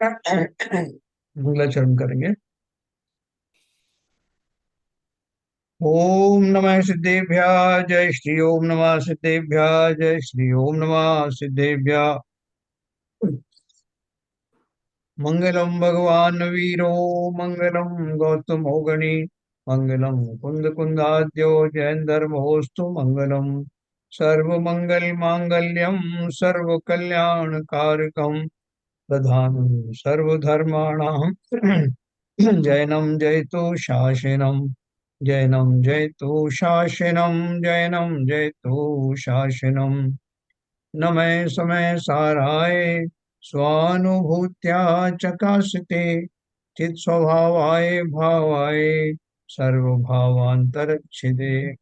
मंगलाचरण करेंगे। ओम नमः सिद्धेभ्य। जय श्री ओम नमः सिद्धेभ्य। जय श्री ओम नमः सिद्धेभ्य। मंगलम भगवान वीरो मंगलम गौतमो गणि मंगलम कुंद कुंदाद्यो जयंदर्मोस्तु मंगलम। सर्वमंगल मांगल्यम सर्व कल्याण कारकम प्रधानं सर्वधर्माणां जैनं जयतु शासनम। जैनं जयतु शासनम। जैनं जयतु शासनम। न मे समय साराय स्वानुभूत्या चकाशते चित स्वभावाय भावाय सर्वभावांतरक्षिते।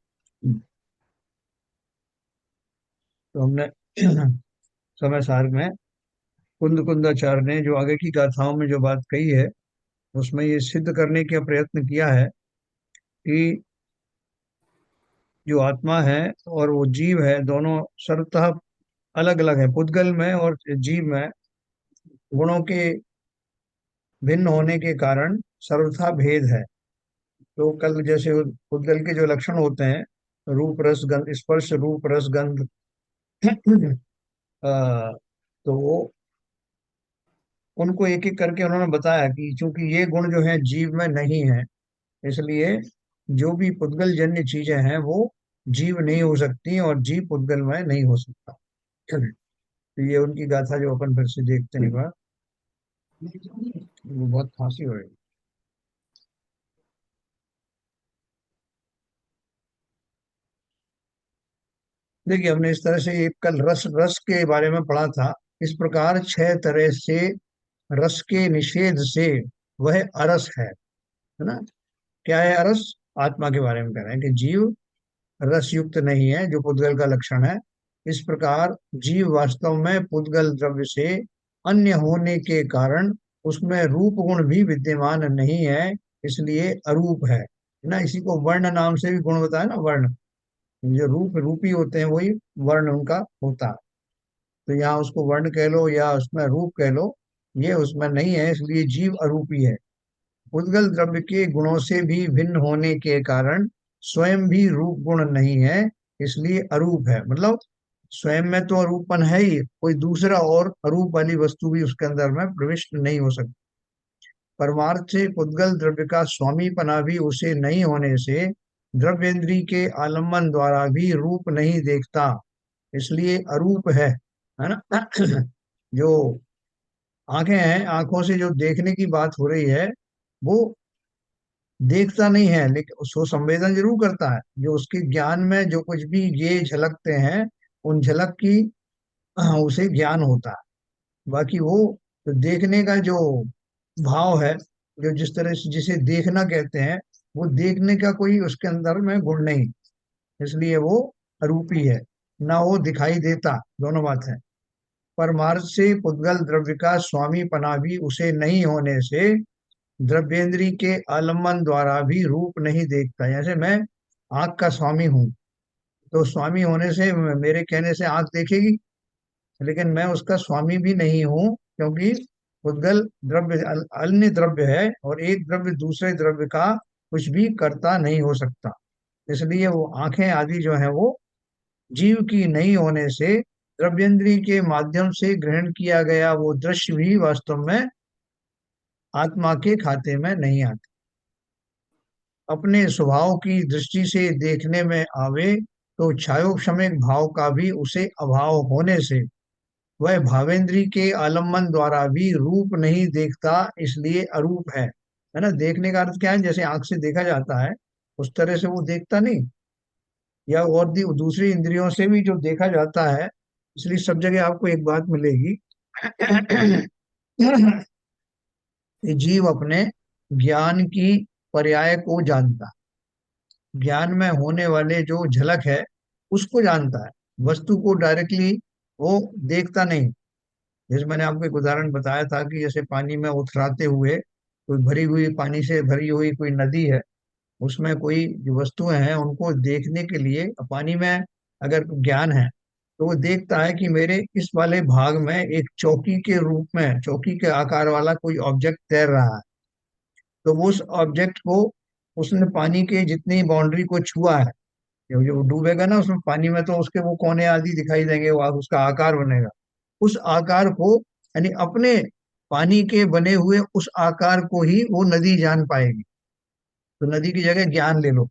तो हमने समय सार में कुंद कुंदाचार्य ने जो आगे की गाथाओं में जो बात कही है, उसमें ये सिद्ध करने का प्रयत्न किया है कि जो आत्मा है और वो जीव है, दोनों सर्वतः अलग अलग है। पुद्गल में और जीव में गुणों के भिन्न होने के कारण सर्वथा भेद है। तो कल जैसे पुद्गल के जो लक्षण होते हैं, रूप रस गंध, स्पर्श रूप रस गंध, तो वो उनको एक एक करके उन्होंने बताया कि चूंकि ये गुण जो है जीव में नहीं है, इसलिए जो भी पुद्गल जन्य चीजें हैं वो जीव नहीं हो सकती और जीव पुद्गल में नहीं हो सकता। तो ये उनकी गाथा जो अपन फिर से देखते हैं एक बार। वो बहुत फांसी हो रही है। देखिए, हमने इस तरह से एक कल रस रस के बारे में पढ़ा था। इस प्रकार छह तरह से रस के निषेध से वह अरस है ना। क्या है अरस? आत्मा के बारे में कह रहे हैं कि जीव रस युक्त नहीं है, जो पुद्गल का लक्षण है। इस प्रकार जीव वास्तव में पुद्गल द्रव्य से अन्य होने के कारण उसमें रूप गुण भी विद्यमान नहीं है, इसलिए अरूप है ना। इसी को वर्ण नाम से भी गुण बताया ना, वर्ण। जो रूप रूपी होते हैं वही वर्ण उनका होता है। तो यहाँ उसको वर्ण कह लो या उसमें रूप कह लो, ये उसमें नहीं है, इसलिए जीव अरूपी है। उद्गल द्रव्य के गुणों से भी भिन्न होने के कारण स्वयं भी रूप गुण नहीं है, इसलिए अरूप है। मतलब स्वयं में तो अरूपन है ही, कोई दूसरा और अरूप वाली वस्तु भी उसके अंदर में प्रविष्ट नहीं हो सकती। परमार्थ से उद्गल द्रव्य का स्वामीपना भी उसे नहीं होने से द्रव्येंद्री के आलम्बन द्वारा भी रूप नहीं देखता, इसलिए अरूप है ना। जो आंखें हैं, आंखों से जो देखने की बात हो रही है, वो देखता नहीं है, लेकिन उसको संवेदन जरूर करता है। जो उसके ज्ञान में जो कुछ भी ये झलकते हैं, उन झलक की उसे ज्ञान होता है। बाकी वो तो देखने का जो भाव है, जो जिस तरह से जिसे देखना कहते हैं, वो देखने का कोई उसके अंदर में गुण नहीं, इसलिए वो अरूपी है। ना वो दिखाई देता, दोनों बात है। परमार्थ से पुद्गल द्रव्य का स्वामी पना भी उसे नहीं होने से द्रव्येंद्री के आलम्बन द्वारा भी रूप नहीं देखता। जैसे मैं आंख का स्वामी हूँ, तो स्वामी होने से मेरे कहने से आंख देखेगी, लेकिन मैं उसका स्वामी भी नहीं हूँ, क्योंकि उद्गल द्रव्य अन्य द्रव्य है और एक द्रव्य दूसरे द्रव्य का कुछ भी करता नहीं हो सकता। इसलिए वो आंखें आदि जो है वो जीव की नहीं होने से द्रव्येंद्री के माध्यम से ग्रहण किया गया वो दृश्य भी वास्तव में आत्मा के खाते में नहीं आता। अपने स्वभाव की दृष्टि से देखने में आवे तो छायोक्षमिक भाव का भी उसे अभाव होने से वह भावेंद्री के आलम्बन द्वारा भी रूप नहीं देखता, इसलिए अरूप है ना। देखने का अर्थ क्या है? जैसे आंख से देखा जाता है उस तरह से वो देखता नहीं, या और दूसरी इंद्रियों से भी जो देखा जाता है। इसलिए सब जगह आपको एक बात मिलेगी कि जीव अपने ज्ञान की पर्याय को जानता, ज्ञान में होने वाले जो झलक है उसको जानता है। वस्तु को डायरेक्टली वो देखता नहीं। जैसे मैंने आपको एक उदाहरण बताया था कि जैसे पानी में उथराते हुए कोई भरी हुई, पानी से भरी हुई कोई नदी है, उसमें कोई जो वस्तुएं हैं उनको देखने के लिए पानी में अगर ज्ञान है तो वो देखता है कि मेरे इस वाले भाग में एक चौकी के रूप में, चौकी के आकार वाला कोई ऑब्जेक्ट तैर रहा है। तो वो उस ऑब्जेक्ट को, उसने पानी के जितनी बाउंड्री को छुआ है, जो जो डूबेगा ना उसमें पानी में, तो उसके वो कोने आदि दिखाई देंगे, वो उसका आकार बनेगा। उस आकार को, यानी अपने पानी के बने हुए उस आकार को ही वो नदी जान पाएगी। तो नदी की जगह ज्ञान ले लो।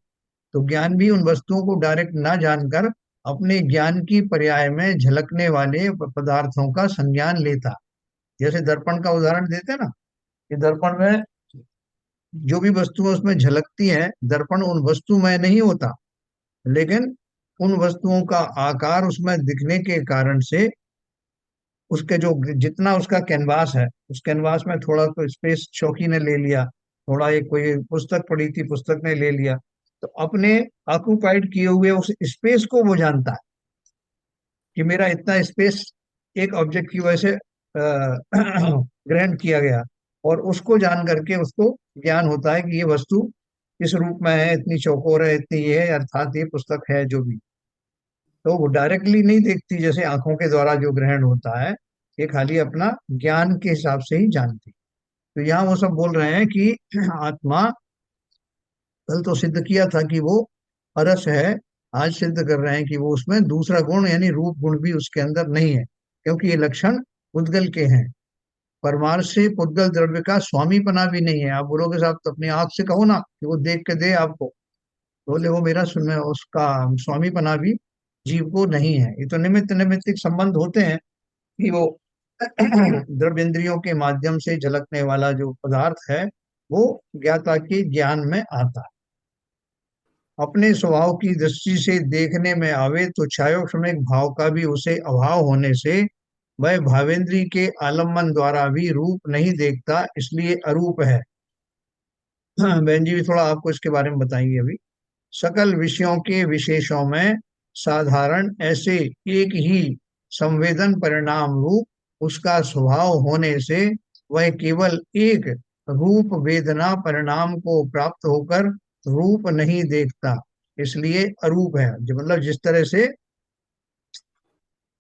तो ज्ञान भी उन वस्तुओं को डायरेक्ट ना जानकर अपने ज्ञान की पर्याय में झलकने वाले पदार्थों का संज्ञान लेता। जैसे दर्पण का उदाहरण देते हैं ना, कि दर्पण में जो भी वस्तुएं उसमें झलकती हैं, दर्पण उन वस्तु में नहीं होता, लेकिन उन वस्तुओं का आकार उसमें दिखने के कारण से, उसके जो जितना उसका कैनवास है, उस कैनवास में थोड़ा तो स्पेस शौकी ने ले लिया, थोड़ा एक कोई पुस्तक पड़ी थी, पुस्तक ने ले लिया, तो अपने ऑक्युपाइड किए हुए उस स्पेस को वो जानता है कि मेरा इतना स्पेस एक ऑब्जेक्ट की वजह से ग्रहण किया गया। और उसको जान करके उसको ज्ञान होता है कि ये वस्तु इस रूप में है, इतनी चौकोर है, इतनी ये है, अर्थात ये पुस्तक है जो भी। तो वो डायरेक्टली नहीं देखती जैसे आंखों के द्वारा जो ग्रहण होता है, ये खाली अपना ज्ञान के हिसाब से ही जानती। तो यहाँ वो सब बोल रहे हैं कि आत्मा, कल तो सिद्ध किया था कि वो अरस है, आज सिद्ध कर रहे हैं कि वो उसमें दूसरा गुण यानी रूप गुण भी उसके अंदर नहीं है, क्योंकि ये लक्षण पुद्गल के हैं। परमार्थ से पुद्गल द्रव्य का स्वामीपना भी नहीं है। आप बोलोगे साहब तो अपनी आंख से कहो ना कि वो देख के दे आपको, बोले वो मेरा सुन उसका स्वामीपना भी जीव को नहीं है। ये तो निमित्त निमित्तिक संबंध होते हैं कि वो द्रव्येंद्रियों के माध्यम से झलकने वाला जो पदार्थ है, वो ज्ञाता के ज्ञान में आता है। अपने स्वभाव की दृष्टि से देखने में आवे तो छायोक्षणिक भाव का भी उसे अभाव होने से वह भावेंद्री के आलम्बन द्वारा भी रूप नहीं देखता, इसलिए अरूप है। बहन जी भी थोड़ा आपको इसके बारे में बताएंगे अभी। सकल विषयों के विशेषों में साधारण ऐसे एक ही संवेदन परिणाम रूप उसका स्वभाव होने से वह केवल एक रूप वेदना परिणाम को प्राप्त होकर रूप नहीं देखता, इसलिए अरूप है। जो मतलब जिस तरह से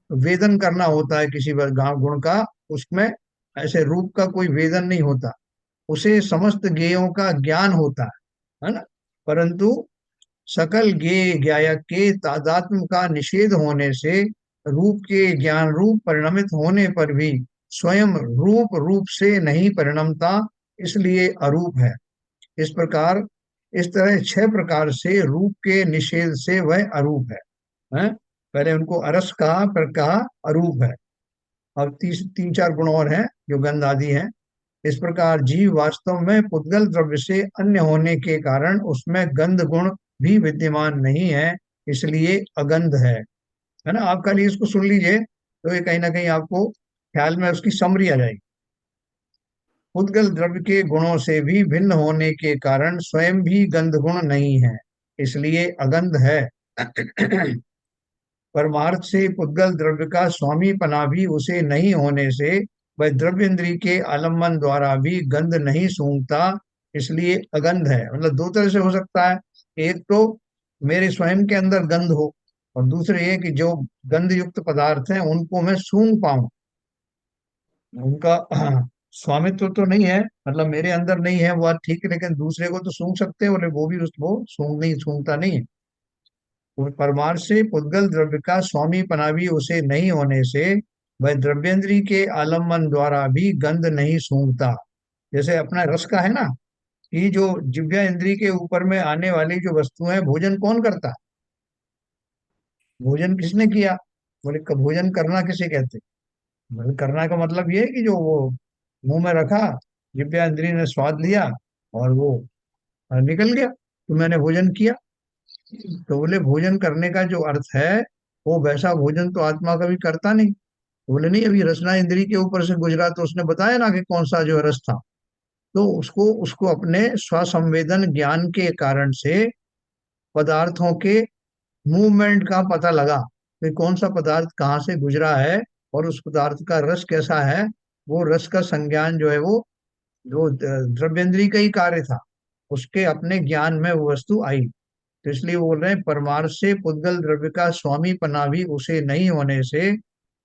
वेदन करना होता है किसी गुण का, उसमें ऐसे रूप का कोई वेदन नहीं होता, उसे समस्त ज्ञेयों का ज्ञान होता है ना। परंतु सकल ज्ञेय ज्ञायक के तादात्म्य का निषेध होने से रूप के ज्ञान रूप परिणमित होने पर भी स्वयं रूप रूप से नहीं परिणमता, इसलिए अरूप है। इस प्रकार, इस तरह छह प्रकार से रूप के निषेध से वह अरूप है? पहले उनको अरस कहा, फिर कहा अरूप है। अब तीन चार गुण और हैं जो गंध आदि हैं। इस प्रकार जीव वास्तव में पुद्गल द्रव्य से अन्य होने के कारण उसमें गंध गुण भी विद्यमान नहीं है, इसलिए अगंध है ना। आप खाली इसको सुन लीजिए तो ये कहीं ना कहीं आपको ख्याल में उसकी समरी आ जाएगी। पुद्गल द्रव्य के गुणों से भी भिन्न होने के कारण स्वयं भी गंध गुण नहीं है, इसलिए अगंध है। परमार्थ से पुद्गल द्रव्य का स्वामी पना भी उसे नहीं होने से वह द्रव्य इंद्री के आलम्बन द्वारा भी गंध नहीं सूंघता, इसलिए अगंध है। मतलब दो तरह से हो सकता है, एक तो मेरे स्वयं के अंदर गंध हो, और दूसरे ये कि जो गंध युक्त पदार्थ हैं उनको मैं सूंघ पाऊं, उनका स्वामित्व तो नहीं है, मतलब मेरे अंदर नहीं है वो बात ठीक है, लेकिन दूसरे को तो सूंघ सकते हैं, बोले वो भी उसको सूंघता नहीं है। परमार्थ से पुद्गल द्रव्य का स्वामी पना भी उसे नहीं होने से वह द्रव्येंद्री के आलम्बन द्वारा भी गंध नहीं सूंघता। जैसे अपना रस का है ना, कि जो जिव्या इंद्री के ऊपर में आने वाली जो वस्तुएं, भोजन कौन करता है? भोजन किसने किया? बोले भोजन करना किसे कहते हैं? बोले करना का मतलब ये है कि जो वो मुंह में रखा, जिव्या इंद्री ने स्वाद लिया और वो निकल गया, तो मैंने भोजन किया। तो बोले भोजन करने का जो अर्थ है, वो वैसा भोजन तो आत्मा कभी करता नहीं। तो बोले नहीं, अभी रसना इंद्री के ऊपर से गुजरा तो उसने बताया ना कि कौन सा जो रस था। तो उसको उसको अपने स्वसंवेदन ज्ञान के कारण से पदार्थों के मूवमेंट का पता लगा कि कौन सा पदार्थ कहाँ से गुजरा है और उस पदार्थ का रस कैसा है। वो रस का संज्ञान जो है वो जो द्रव्येंद्री का ही कार्य था, उसके अपने ज्ञान में वो वस्तु आई। तो इसलिए वो बोल रहे हैं, परमार्थ से पुद्गल द्रव्य का स्वामी पना भी उसे नहीं होने से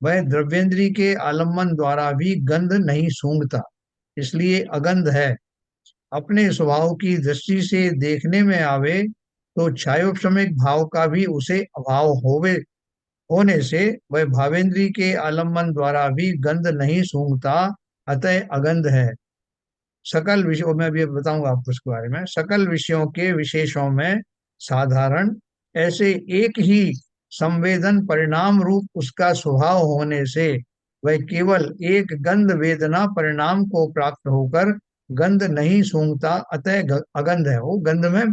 वह द्रव्येंद्री के आलम्बन द्वारा भी गंध नहीं सूंघता, इसलिए अगंध है। अपने स्वभाव की दृष्टि से देखने में आवे तो छायोपशमिक भाव का भी उसे अभाव होवे होने से वह भावेंद्री के आलम्बन द्वारा भी गंध नहीं सूंघता, अतः अगंध है। सकल विषयों में भी बताऊंगा आपको उसके बारे में। सकल विषयों के विशेषों में साधारण ऐसे एक ही संवेदन परिणाम रूप उसका स्वभाव होने से वह केवल एक गंध वेदना परिणाम को प्राप्त होकर गंध नहीं सूंघता, अतः अगंध है। वो गंध में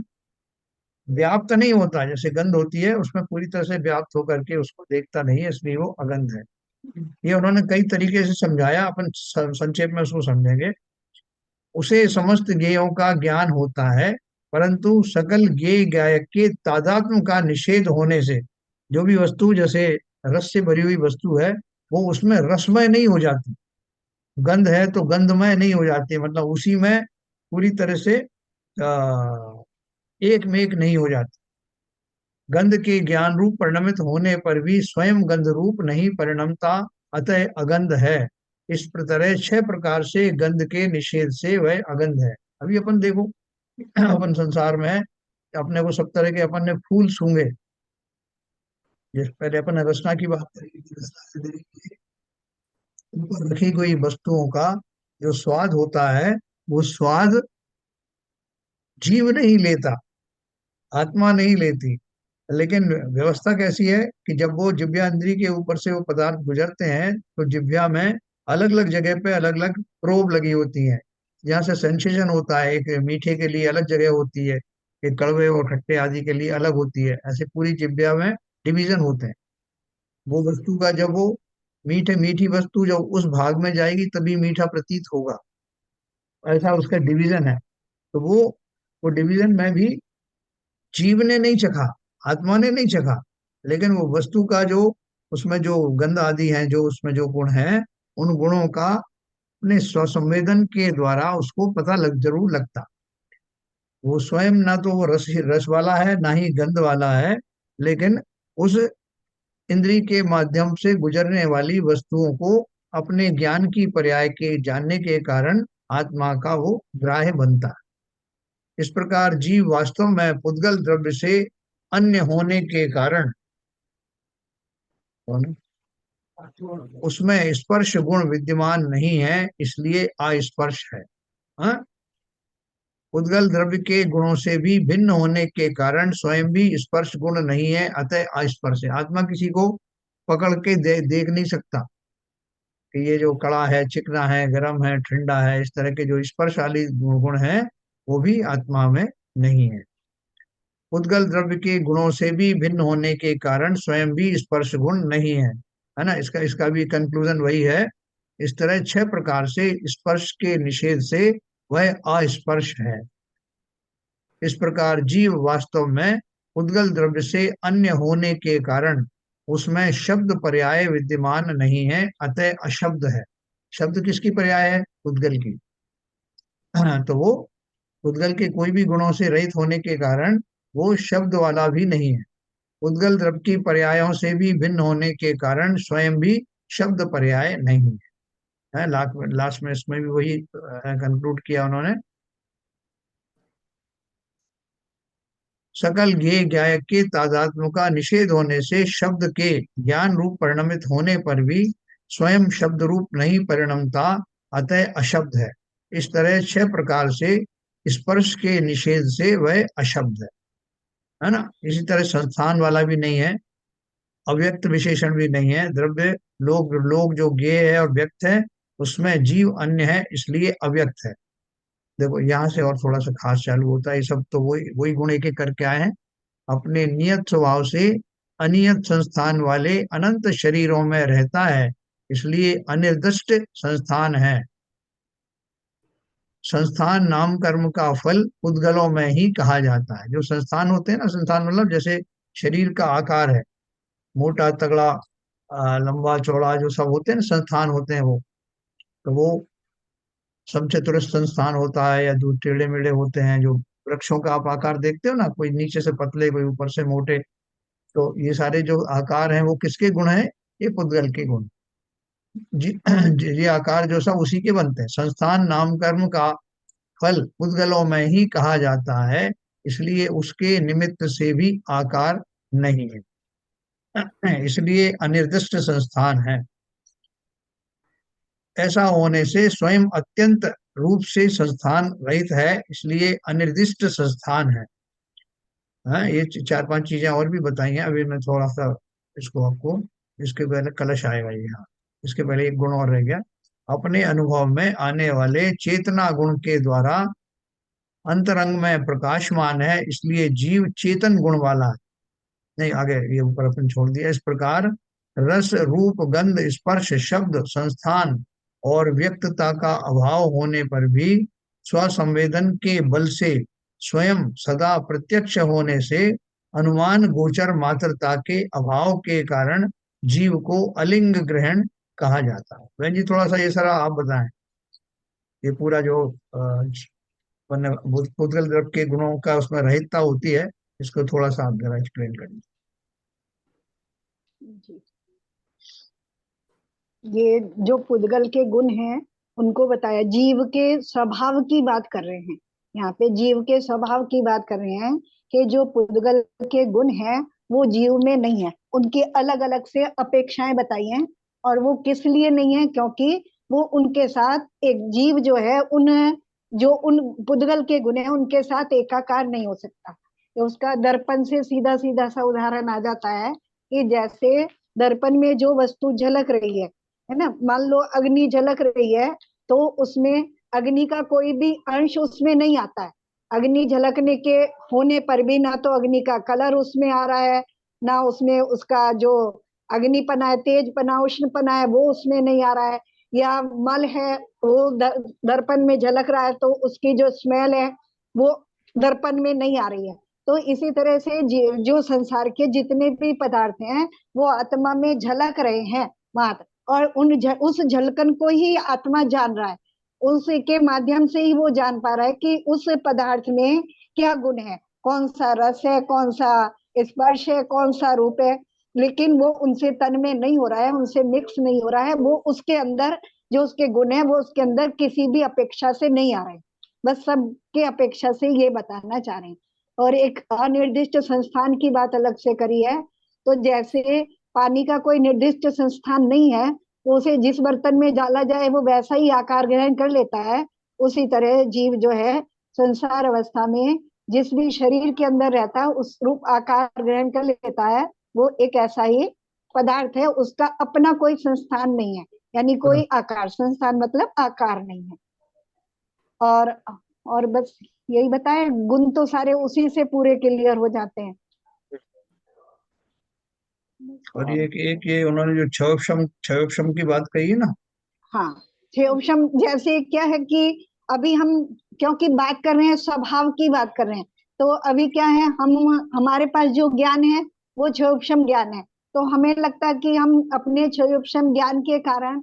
व्याप्त नहीं होता, जैसे गंध होती है उसमें पूरी तरह से व्याप्त होकर के उसको देखता नहीं है, इसलिए वो अगंध है। ये उन्होंने कई तरीके से समझाया, अपन संक्षेप में उसको समझेंगे। उसे समस्त ज्ञेयों का ज्ञान होता है, परंतु सकल ज्ञेय ज्ञायक के तादात्म्य का निषेध होने से जो भी वस्तु जैसे रस से भरी हुई वस्तु है वो उसमें रसमय नहीं हो जाती, गंध है तो गंधमय नहीं हो जाती, मतलब उसी में पूरी तरह से एक में एक नहीं हो जाती। गंध के ज्ञान रूप परिणमित होने पर भी स्वयं गंध रूप नहीं परिणमता, अतः अगंध है। इस तरह 6 प्रकार से गंध के निषेध से वह अगंध है। अभी अपन देखो अपन संसार में है, अपने को सब तरह के अपन ने फूल सूंघे, जिस पहले अपन ने रचना की बात करी कि रचना से देखिए, ऊपर रखी गई वस्तुओं का जो स्वाद होता है वो स्वाद जीव नहीं लेता, आत्मा नहीं लेती। लेकिन व्यवस्था कैसी है कि जब वो जिह्वा इंद्री के ऊपर से वो पदार्थ गुजरते हैं तो जिह्वा में अलग अलग जगह पे अलग अलग प्रोब लगी होती हैं, जहाँ से सेंसेशन होता है। एक मीठे के लिए अलग जगह होती है, एक कड़वे और खट्टे आदि के लिए अलग होती है, ऐसे पूरी जिह्वा में डिवीजन होते हैं। वो वस्तु का जब वो मीठे मीठी वस्तु जब उस भाग में जाएगी तभी मीठा प्रतीत होगा, ऐसा उसका डिवीजन है। तो वो डिवीजन में भी जीव ने नहीं चखा, आत्मा ने नहीं चखा, लेकिन वो वस्तु का जो उसमें जो गंध आदि है, जो उसमें जो गुण है, उन गुणों का अपने स्वसंवेदन के द्वारा उसको पता लग जरूर लगता। वो स्वयं ना तो वो रस रस वाला है ना ही गंध वाला है, लेकिन उस इंद्री के माध्यम से गुजरने वाली वस्तुओं को अपने ज्ञान की पर्याय के जानने के कारण आत्मा का वो ग्राह्य बनता है। इस प्रकार जीव वास्तव में पुद्गल द्रव्य से अन्य होने के कारण उसमें स्पर्श गुण विद्यमान नहीं है, इसलिए अस्पर्श है। हाँ? पुद्गल द्रव्य के गुणों से भी भिन्न होने के कारण स्वयं भी स्पर्श गुण नहीं है, अतः अस्पर्श है। आत्मा किसी को पकड़ के देख नहीं सकता कि ये जो कड़ा है, चिकना है, गर्म है, ठंडा है, इस तरह के जो स्पर्श वाली गुण है वो भी आत्मा में नहीं है। उद्गल द्रव्य के गुणों से भी भिन्न होने के कारण स्वयं भी स्पर्श गुण नहीं है ना। इसका इसका भी कंक्लूजन वही है। इस तरह 6 प्रकार से स्पर्श के निषेध से वह अस्पर्श है। इस प्रकार जीव वास्तव में उद्गल द्रव्य से अन्य होने के कारण उसमें शब्द पर्याय विद्यमान नहीं है, अतः अशब्द है। शब्द किसकी पर्याय है? उद्गल की। तो वो उद्गल के कोई भी गुणों से रहित होने के कारण वो शब्द वाला भी नहीं है। उद्गल द्रव्य की पर्यायों से भी भिन्न होने के कारण स्वयं भी शब्द पर्याय नहीं है। लास्ट में इसमें भी वही कंक्लूड किया उन्होंने। सकल ज्ञेय ज्ञायक के तादात्म्य का निषेध होने से शब्द के ज्ञान रूप परिणमित होने पर भी स्वयं शब्द रूप नहीं परिणमता, अतः अशब्द है। इस तरह 6 प्रकार से स्पर्श के निषेध से वह अशब्द है ना। इसी तरह संस्थान वाला भी नहीं है, अव्यक्त विशेषण भी नहीं है। द्रव्य लोग लोग जो ज्ञेय है और व्यक्त है उसमें जीव अन्य है, इसलिए अव्यक्त है। देखो यहाँ से और थोड़ा सा खास चालू होता है। ये सब तो वही वही गुण एक एक करके आए हैं। अपने नियत स्वभाव से अनियत संस्थान वाले अनंत शरीरों में रहता है, इसलिए अनिर्दिष्ट संस्थान है। संस्थान नाम कर्म का फल उद्गलों में ही कहा जाता है। जो संस्थान होते हैं ना, संस्थान मतलब जैसे शरीर का आकार है, मोटा तगड़ा लंबा चौड़ा जो सब होते हैं ना, संस्थान होते हैं वो। तो वो समचतुरस्र संस्थान होता है, या जो टेढ़े मेढ़े होते हैं जो वृक्षों का आप आकार देखते हो ना, कोई नीचे से पतले कोई ऊपर से मोटे, तो ये सारे जो आकार हैं वो किसके गुण हैं? ये पुद्गल के गुण। जी ये आकार जो सब उसी के बनते हैं। संस्थान नाम कर्म का फल पुद्गलों में ही कहा जाता है, इसलिए उसके निमित्त से भी आकार नहीं है, इसलिए अनिर्दिष्ट संस्थान है। ऐसा होने से स्वयं अत्यंत रूप से संस्थान रहित है, इसलिए अनिर्दिष्ट संस्थान है। हाँ, ये चार पांच चीजें और भी बताई हैं, अभी मैं थोड़ा सा इसको आपको, इसके पहले कलश आएगा ये, हाँ, इसके पहले एक गुण और रह गया। अपने अनुभव में आने वाले चेतना गुण के द्वारा अंतरंग में प्रकाशमान है, इसलिए जीव चेतन गुण वाला है। नहीं, आगे ये ऊपर अपन छोड़ दिया। इस प्रकार रस रूप गंध स्पर्श शब्द संस्थान और व्यक्तता का अभाव होने पर भी स्वसंवेदन के बल से स्वयं सदा प्रत्यक्ष होने से अनुमान गोचर मात्रता के अभाव के कारण जीव को अलिंग ग्रहण कहा जाता है। बहन जी थोड़ा सा ये सारा आप बताएं, ये पूरा जो भूतगल द्रव के गुणों का उसमें रहितता होती है, इसको थोड़ा सा आप जरा एक्सप्लेन करिए। जी, ये जो पुद्गल के गुण हैं उनको बताया, जीव के स्वभाव की बात कर रहे हैं। यहाँ पे जीव के स्वभाव की बात कर रहे हैं कि जो पुद्गल के गुण हैं वो जीव में नहीं है, उनकी अलग अलग से अपेक्षाएं बताई हैं। और वो किस लिए नहीं है? क्योंकि वो उनके साथ, एक जीव जो है उन पुद्गल के गुण है उनके साथ एकाकार नहीं हो सकता। तो उसका दर्पण से सीधा सीधा सा उदाहरण आ जाता है कि जैसे दर्पण में जो वस्तु झलक रही है ना, मान लो अग्नि झलक रही है, तो उसमें अग्नि का कोई भी अंश उसमें नहीं आता है। अग्नि झलकने के होने पर भी ना तो अग्नि का कलर उसमें आ रहा है, ना उसमें उसका जो अग्निपना है, तेजपना, उष्णपना है, वो उसमें नहीं आ रहा है। या मल है, वो दर्पण में झलक रहा है, तो उसकी जो स्मेल है वो दर्पण में नहीं आ रही है। तो इसी तरह से जो संसार के जितने भी पदार्थ हैं वो आत्मा में झलक रहे हैं मात्र, और उस झलकन को ही आत्मा जान रहा है। उसके माध्यम से ही वो जान पा रहा है कि उस पदार्थ में क्या गुण है, कौन सा रस है, कौन सा स्पर्श है, कौन सा रूप है। लेकिन वो उनसे तन्मय नहीं हो रहा है, उनसे मिक्स नहीं हो रहा है। वो उसके अंदर जो उसके गुण है वो उसके अंदर किसी भी अपेक्षा से नहीं आ रहे, बस सबके अपेक्षा से ये बताना चाह रहे हैं। और एक अनिर्दिष्ट संस्थान की बात अलग से करी है। तो जैसे पानी का कोई निर्दिष्ट संस्थान नहीं है, उसे जिस बर्तन में डाला जाए वो वैसा ही आकार ग्रहण कर लेता है, उसी तरह जीव जो है संसार अवस्था में जिस भी शरीर के अंदर रहता है उस रूप आकार ग्रहण कर लेता है। वो एक ऐसा ही पदार्थ है, उसका अपना कोई संस्थान नहीं है, यानी कोई आकार, संस्थान मतलब आकार नहीं है। और और बस यही बताए, गुण तो सारे उसी से पूरे क्लियर हो जाते हैं। और ये एक ये उन्होंने जो क्षयोक्षम की बात कही है ना। हाँ, क्षयोक्षम जैसे क्या है कि अभी हम क्योंकि बात कर रहे हैं, स्वभाव की बात कर रहे हैं, तो अभी क्या है, हम हमारे पास जो ज्ञान है वो क्षयोक्षम ज्ञान है। तो हमें लगता है कि हम अपने क्षयोक्षम ज्ञान के कारण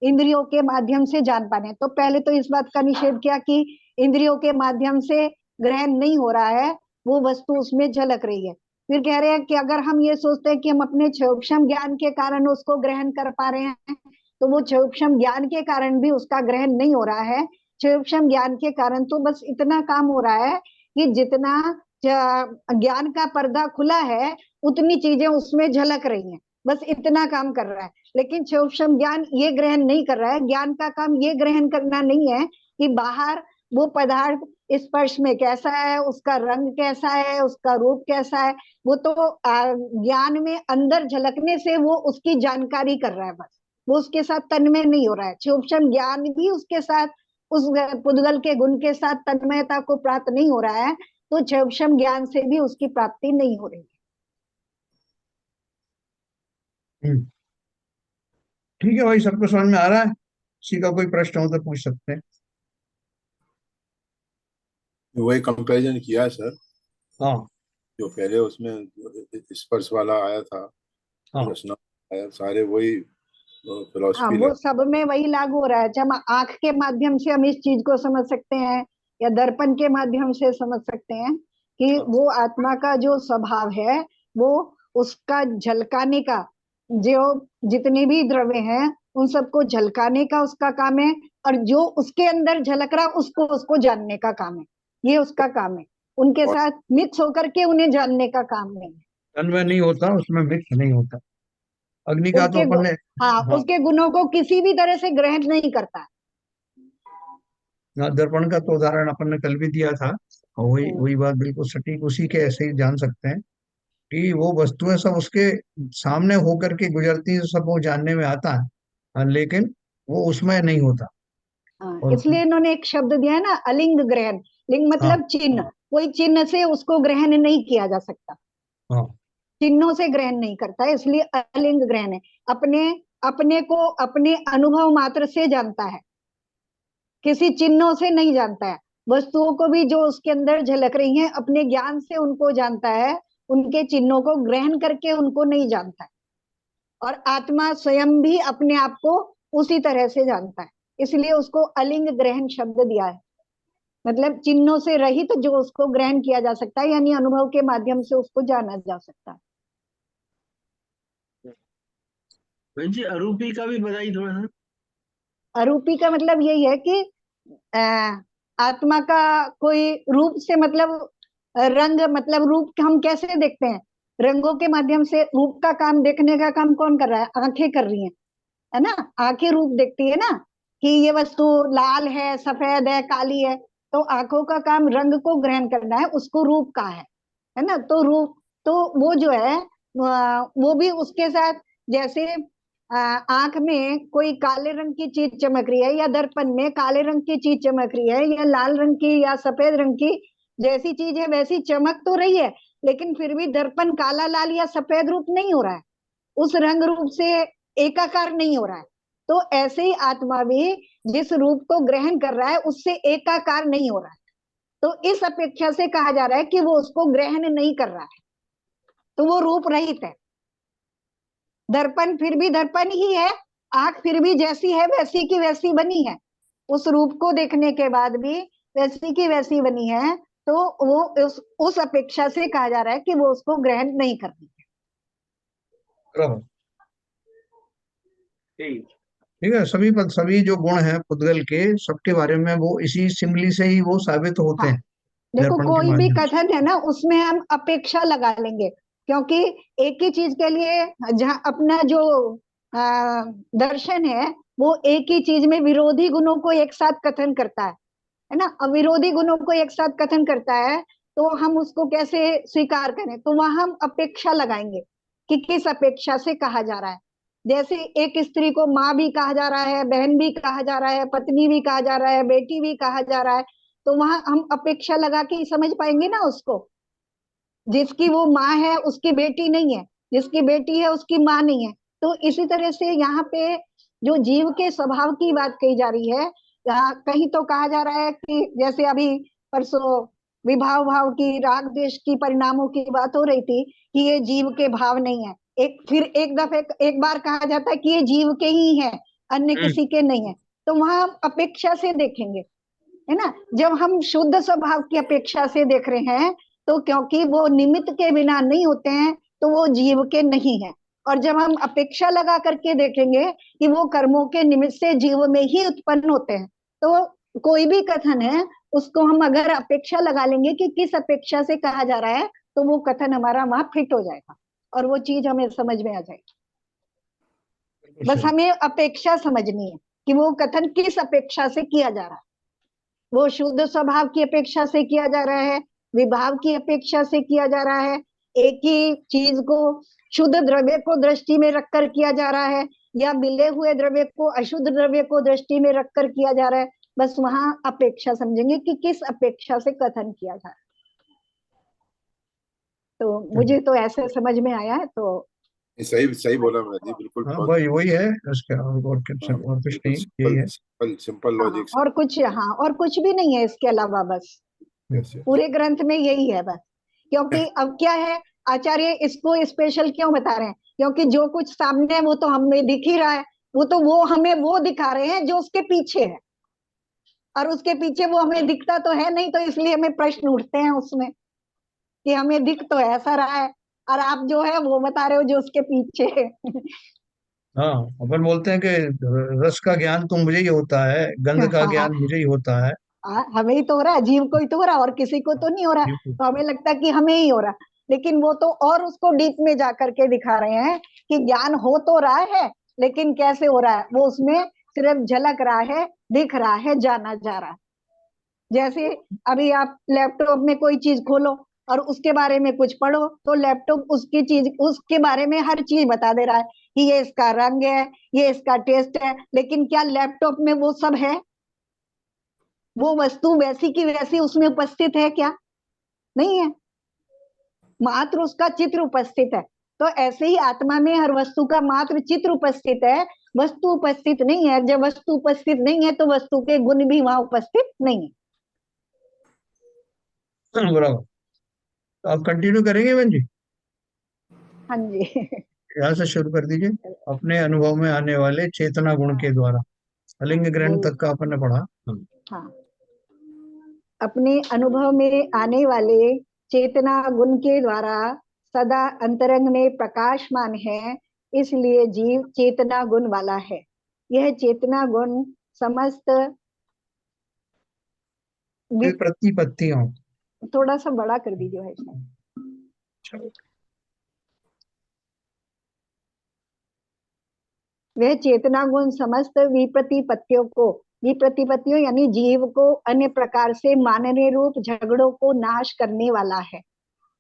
इंद्रियों के माध्यम से जान पाने। तो पहले तो इस बात का निषेध किया कि इंद्रियों के माध्यम से ग्रहण नहीं हो रहा है, वो वस्तु उसमें झलक रही है। फिर कह रहे हैं कि अगर हम ये सोचते हैं कि हम अपने क्षयोक्षम ज्ञान के कारण उसको ग्रहण कर पा रहे हैं, तो वो क्षयोक्षम ज्ञान के कारण भी उसका ग्रहण नहीं हो रहा है। क्षयोक्षम ज्ञान के कारण तो बस इतना काम हो रहा है कि जितना ज्ञान का पर्दा खुला है उतनी चीजें उसमें झलक रही हैं, बस इतना काम कर रहा है। लेकिन सूक्ष्म ज्ञान ये ग्रहण नहीं कर रहा है। ज्ञान का काम ये ग्रहण करना नहीं है कि बाहर वो पदार्थ स्पर्श में कैसा है, उसका रंग कैसा है, उसका रूप कैसा है। वो तो ज्ञान में अंदर झलकने से वो उसकी जानकारी कर रहा है, बस वो उसके साथ तन्मय नहीं हो रहा है। सूक्ष्म ज्ञान भी उसके साथ उस पुद्गल के गुण के साथ तन्मयता को प्राप्त नहीं हो रहा है, तो सूक्ष्म ज्ञान से भी उसकी प्राप्ति नहीं हो रही है। ठीक है भाई, सबको समझ में आ रहा है? किसी का कोई प्रश्न हो तो पूछ सकते हैं। वही कंपैरिजन किया है सर, हाँ जो पहले उसमें स्पर्श वाला आया था, हाँ रचना आया, सारे वही हाँ, फिलोसफी वो लग। सब में वही लागू हो रहा है। जब आंख के माध्यम से हम इस चीज को समझ सकते हैं, या दर्पण के माध्यम से समझ सकते हैं कि वो आत्मा का जो स्वभाव है वो उसका झलकाने का, जो जितने भी द्रव्य हैं उन सबको झलकाने का उसका काम है, और जो उसके अंदर झलक रहा उसको उसको जानने का काम है। ये उसका काम है, उनके और साथ मिक्स होकर के उन्हें जानने का काम नहीं है। तन्मय नहीं होता, उसमें मिक्स नहीं होता। अग्नि का तो उसके अपन ने, हाँ, हाँ, उसके गुणों को किसी भी तरह से ग्रहण नहीं करता है। दर्पण का तो उदाहरण अपन ने कल भी दिया था, और वही हम्म, वही बात बिल्कुल सटीक उसी के ऐसे ही जान सकते हैं कि वो वस्तुएं सब उसके सामने होकर के गुजरती है, सब वो जानने में आता है, लेकिन वो उसमें नहीं होता। हाँ, और इसलिए इन्होंने एक शब्द दिया है ना, अलिंग ग्रहण। लिंग हाँ, मतलब चिन्ह, कोई चिन्ह से उसको ग्रहण नहीं किया जा सकता, हाँ, चिन्हों से ग्रहण नहीं करता है, इसलिए अलिंग ग्रहण है। अपने अपने को अपने अनुभव मात्र से जानता है, किसी चिन्हों से नहीं जानता है। वस्तुओं को भी जो उसके अंदर झलक रही हैं अपने ज्ञान से उनको जानता है, उनके चिन्हों को ग्रहण करके उनको नहीं जानता है। और आत्मा स्वयं भी अपने आप को उसी तरह से जानता है, इसलिए उसको अलिंग ग्रहण शब्द दिया है। मतलब चिन्हों से रहित जो उसको ग्रहण किया जा सकता है, यानी अनुभव के माध्यम से उसको जाना जा सकता है। बहन जी अरूपी का भी बताइए थोड़ा सा। अरूपी का मतलब यही है कि अ, आत्मा का कोई रूप से मतलब रंग, मतलब रूप हम कैसे देखते हैं, रंगों के माध्यम से। रूप का काम, देखने का काम कौन कर रहा है? आंखें कर रही हैं, है ना। आंखें रूप देखती है ना, कि ये वस्तु लाल है, सफेद है, काली है। तो आंखों का काम रंग को ग्रहण करना है, उसको रूप का है ना। तो रूप, तो वो जो है वो भी उसके साथ, जैसे आंख में कोई काले रंग की चीज चमक रही है, या दर्पण में काले रंग की चीज चमक रही है, या लाल रंग की या सफेद रंग की, जैसी चीज है वैसी चमक तो रही है, लेकिन फिर भी दर्पण काला, लाल या सफेद रूप नहीं हो रहा है, उस रंग रूप से एकाकार नहीं हो रहा है। तो ऐसे ही आत्मा भी जिस रूप को ग्रहण कर रहा है उससे एकाकार नहीं हो रहा है। तो इस अपेक्षा से कहा जा रहा है कि वो उसको ग्रहण नहीं कर रहा है, तो वो रूप रहित है। दर्पण फिर भी दर्पण ही है, आंख फिर भी जैसी है वैसी की वैसी बनी है, उस रूप को देखने के बाद भी वैसी की वैसी बनी है। तो वो उस अपेक्षा से कहा जा रहा है कि वो उसको ग्रहण नहीं कर रही है। बराबर। ठीक। ठीक है, सभी जो गुण हैं पुद्गल के, सबके बारे में वो इसी सिमली से ही वो साबित होते हाँ, हैं, देखो दर्पण के कोई भी माध्यम से। कथन है ना उसमें हम अपेक्षा लगा लेंगे, क्योंकि एक ही चीज के लिए, जहाँ अपना जो दर्शन है वो एक ही चीज में विरोधी गुणों को एक साथ कथन करता है ना। अब विरोधी गुणों को एक साथ कथन करता है तो हम उसको कैसे स्वीकार करें? तो वहां हम अपेक्षा लगाएंगे कि किस अपेक्षा से कहा जा रहा है। जैसे एक स्त्री को माँ भी कहा जा रहा है, बहन भी कहा जा रहा है, पत्नी भी कहा जा रहा है, बेटी भी कहा जा रहा है, तो वहां हम अपेक्षा लगा के समझ पाएंगे ना उसको। जिसकी वो माँ है उसकी बेटी नहीं है, जिसकी बेटी है उसकी माँ नहीं है। तो इसी तरह से यहाँ पे जो जीव के स्वभाव की बात कही जा रही है, यहाँ कहीं तो कहा जा रहा है कि जैसे अभी परसों विभाव भाव की, राग द्वेष की परिणामों की बात हो रही थी कि ये जीव के भाव नहीं है। फिर एक दफे एक बार कहा जाता है कि ये जीव के ही है, अन्य हम्म, किसी के नहीं है। तो वहां हम अपेक्षा से देखेंगे, है ना। जब हम शुद्ध स्वभाव की अपेक्षा से देख रहे हैं, तो क्योंकि वो निमित्त के बिना नहीं होते हैं तो वो जीव के नहीं है। और जब हम अपेक्षा लगा करके देखेंगे कि वो कर्मों के निमित्त से जीव में ही उत्पन्न होते हैं, तो कोई भी कथन है उसको हम अगर अपेक्षा लगा लेंगे कि किस अपेक्षा से कहा जा रहा है, तो वो कथन हमारा वहां फिट हो जाएगा और वो चीज हमें समझ में आ जाएगी। बिल्कुल बस सही। हमें अपेक्षा समझनी है कि वो कथन किस अपेक्षा से किया जा रहा है। वो शुद्ध स्वभाव की अपेक्षा से किया जा रहा है, विभाव की अपेक्षा से किया जा रहा है, एक ही चीज को शुद्ध द्रव्य को दृष्टि में रखकर किया जा रहा है, या मिले हुए द्रव्य को अशुद्ध द्रव्य को दृष्टि में रखकर किया जा रहा है। बस वहां अपेक्षा समझेंगे कि किस अपेक्षा से कथन किया जा रहा है। तो मुझे तो ऐसे समझ में आया है। तो ये सही सही बोला मैं जी, बिल्कुल हाँ, बहुत। वही वही है उसका, हाँ, और कुछ बिल्कुल नहीं, यही सिंपल है। सिंपल सिंपल हाँ, लॉजिक। और कुछ, हाँ, और कुछ भी नहीं है इसके अलावा, बस यस यस। पूरे ग्रंथ में यही है बस। क्योंकि अब क्या है, आचार्य इसको स्पेशल क्यों बता रहे हैं? क्योंकि जो कुछ सामने है वो तो हमें दिख ही रहा है, वो तो वो हमें वो दिखा रहे हैं जो उसके पीछे है। और उसके पीछे वो हमें दिखता तो है नहीं, तो इसलिए हमें प्रश्न उठते हैं उसमें कि हमें दिख तो ऐसा रहा है, और आप जो है वो बता रहे हो जो उसके पीछे है। हाँ, अपन बोलते हैं कि रस का ज्ञान तो मुझे ही होता है, गंध का हाँ, ज्ञान मुझे ही होता है। हमें ही तो हो रहा है, जीव को ही तो हो रहा है, और किसी को तो नहीं हो रहा। बिल्कुल। तो हमें लगता है कि हमें ही हो रहा, लेकिन वो तो और उसको डीप में जा करके दिखा रहे हैं कि ज्ञान हो तो रहा है, लेकिन कैसे हो रहा है वो उसमें सिर्फ झलक रहा है, दिख रहा है, जाना जा रहा है। जैसे अभी आप लैपटॉप में कोई चीज खोलो और उसके बारे में कुछ पढ़ो, तो लैपटॉप उसकी चीज, उसके बारे में हर चीज बता दे रहा है कि ये इसका रंग है, ये इसका टेस्ट है, लेकिन क्या लैपटॉप में वो सब है? वो वस्तु वैसी की वैसी उसमें उपस्थित है क्या? नहीं है, मात्र उसका चित्र उपस्थित है। तो ऐसे ही आत्मा में हर वस्तु का मात्र चित्र उपस्थित है, वस्तु उपस्थित नहीं है। जब वस्तु उपस्थित नहीं है तो वस्तु के गुण भी वहां उपस्थित नहीं है। बराबर। तो आप कंटिन्यू करेंगे बहन जी? हाँ जी। यहाँ से शुरू कर दीजिए। अपने अनुभव में आने वाले चेतना गुण के हाँ, द्वारा, हाँ अलिंग ग्रहण बोल। तक का अपन ने पढ़ा। हाँ, अपने अनुभव में आने वाले चेतना गुण के द्वारा सदा अंतरंग में प्रकाशमान है, इसलिए जीव चेतना गुण वाला है। यह चेतना गुण समस्त वि- प्रतिपत्तियों। थोड़ा सा बड़ा कर दीजिए भाई साहब। वह चेतना गुण समस्त विप्रतिपत्तियों को, विप्रतिपत्तियों यानी जीव को अन्य प्रकार से मानने रूप झगड़ों को नाश करने वाला है,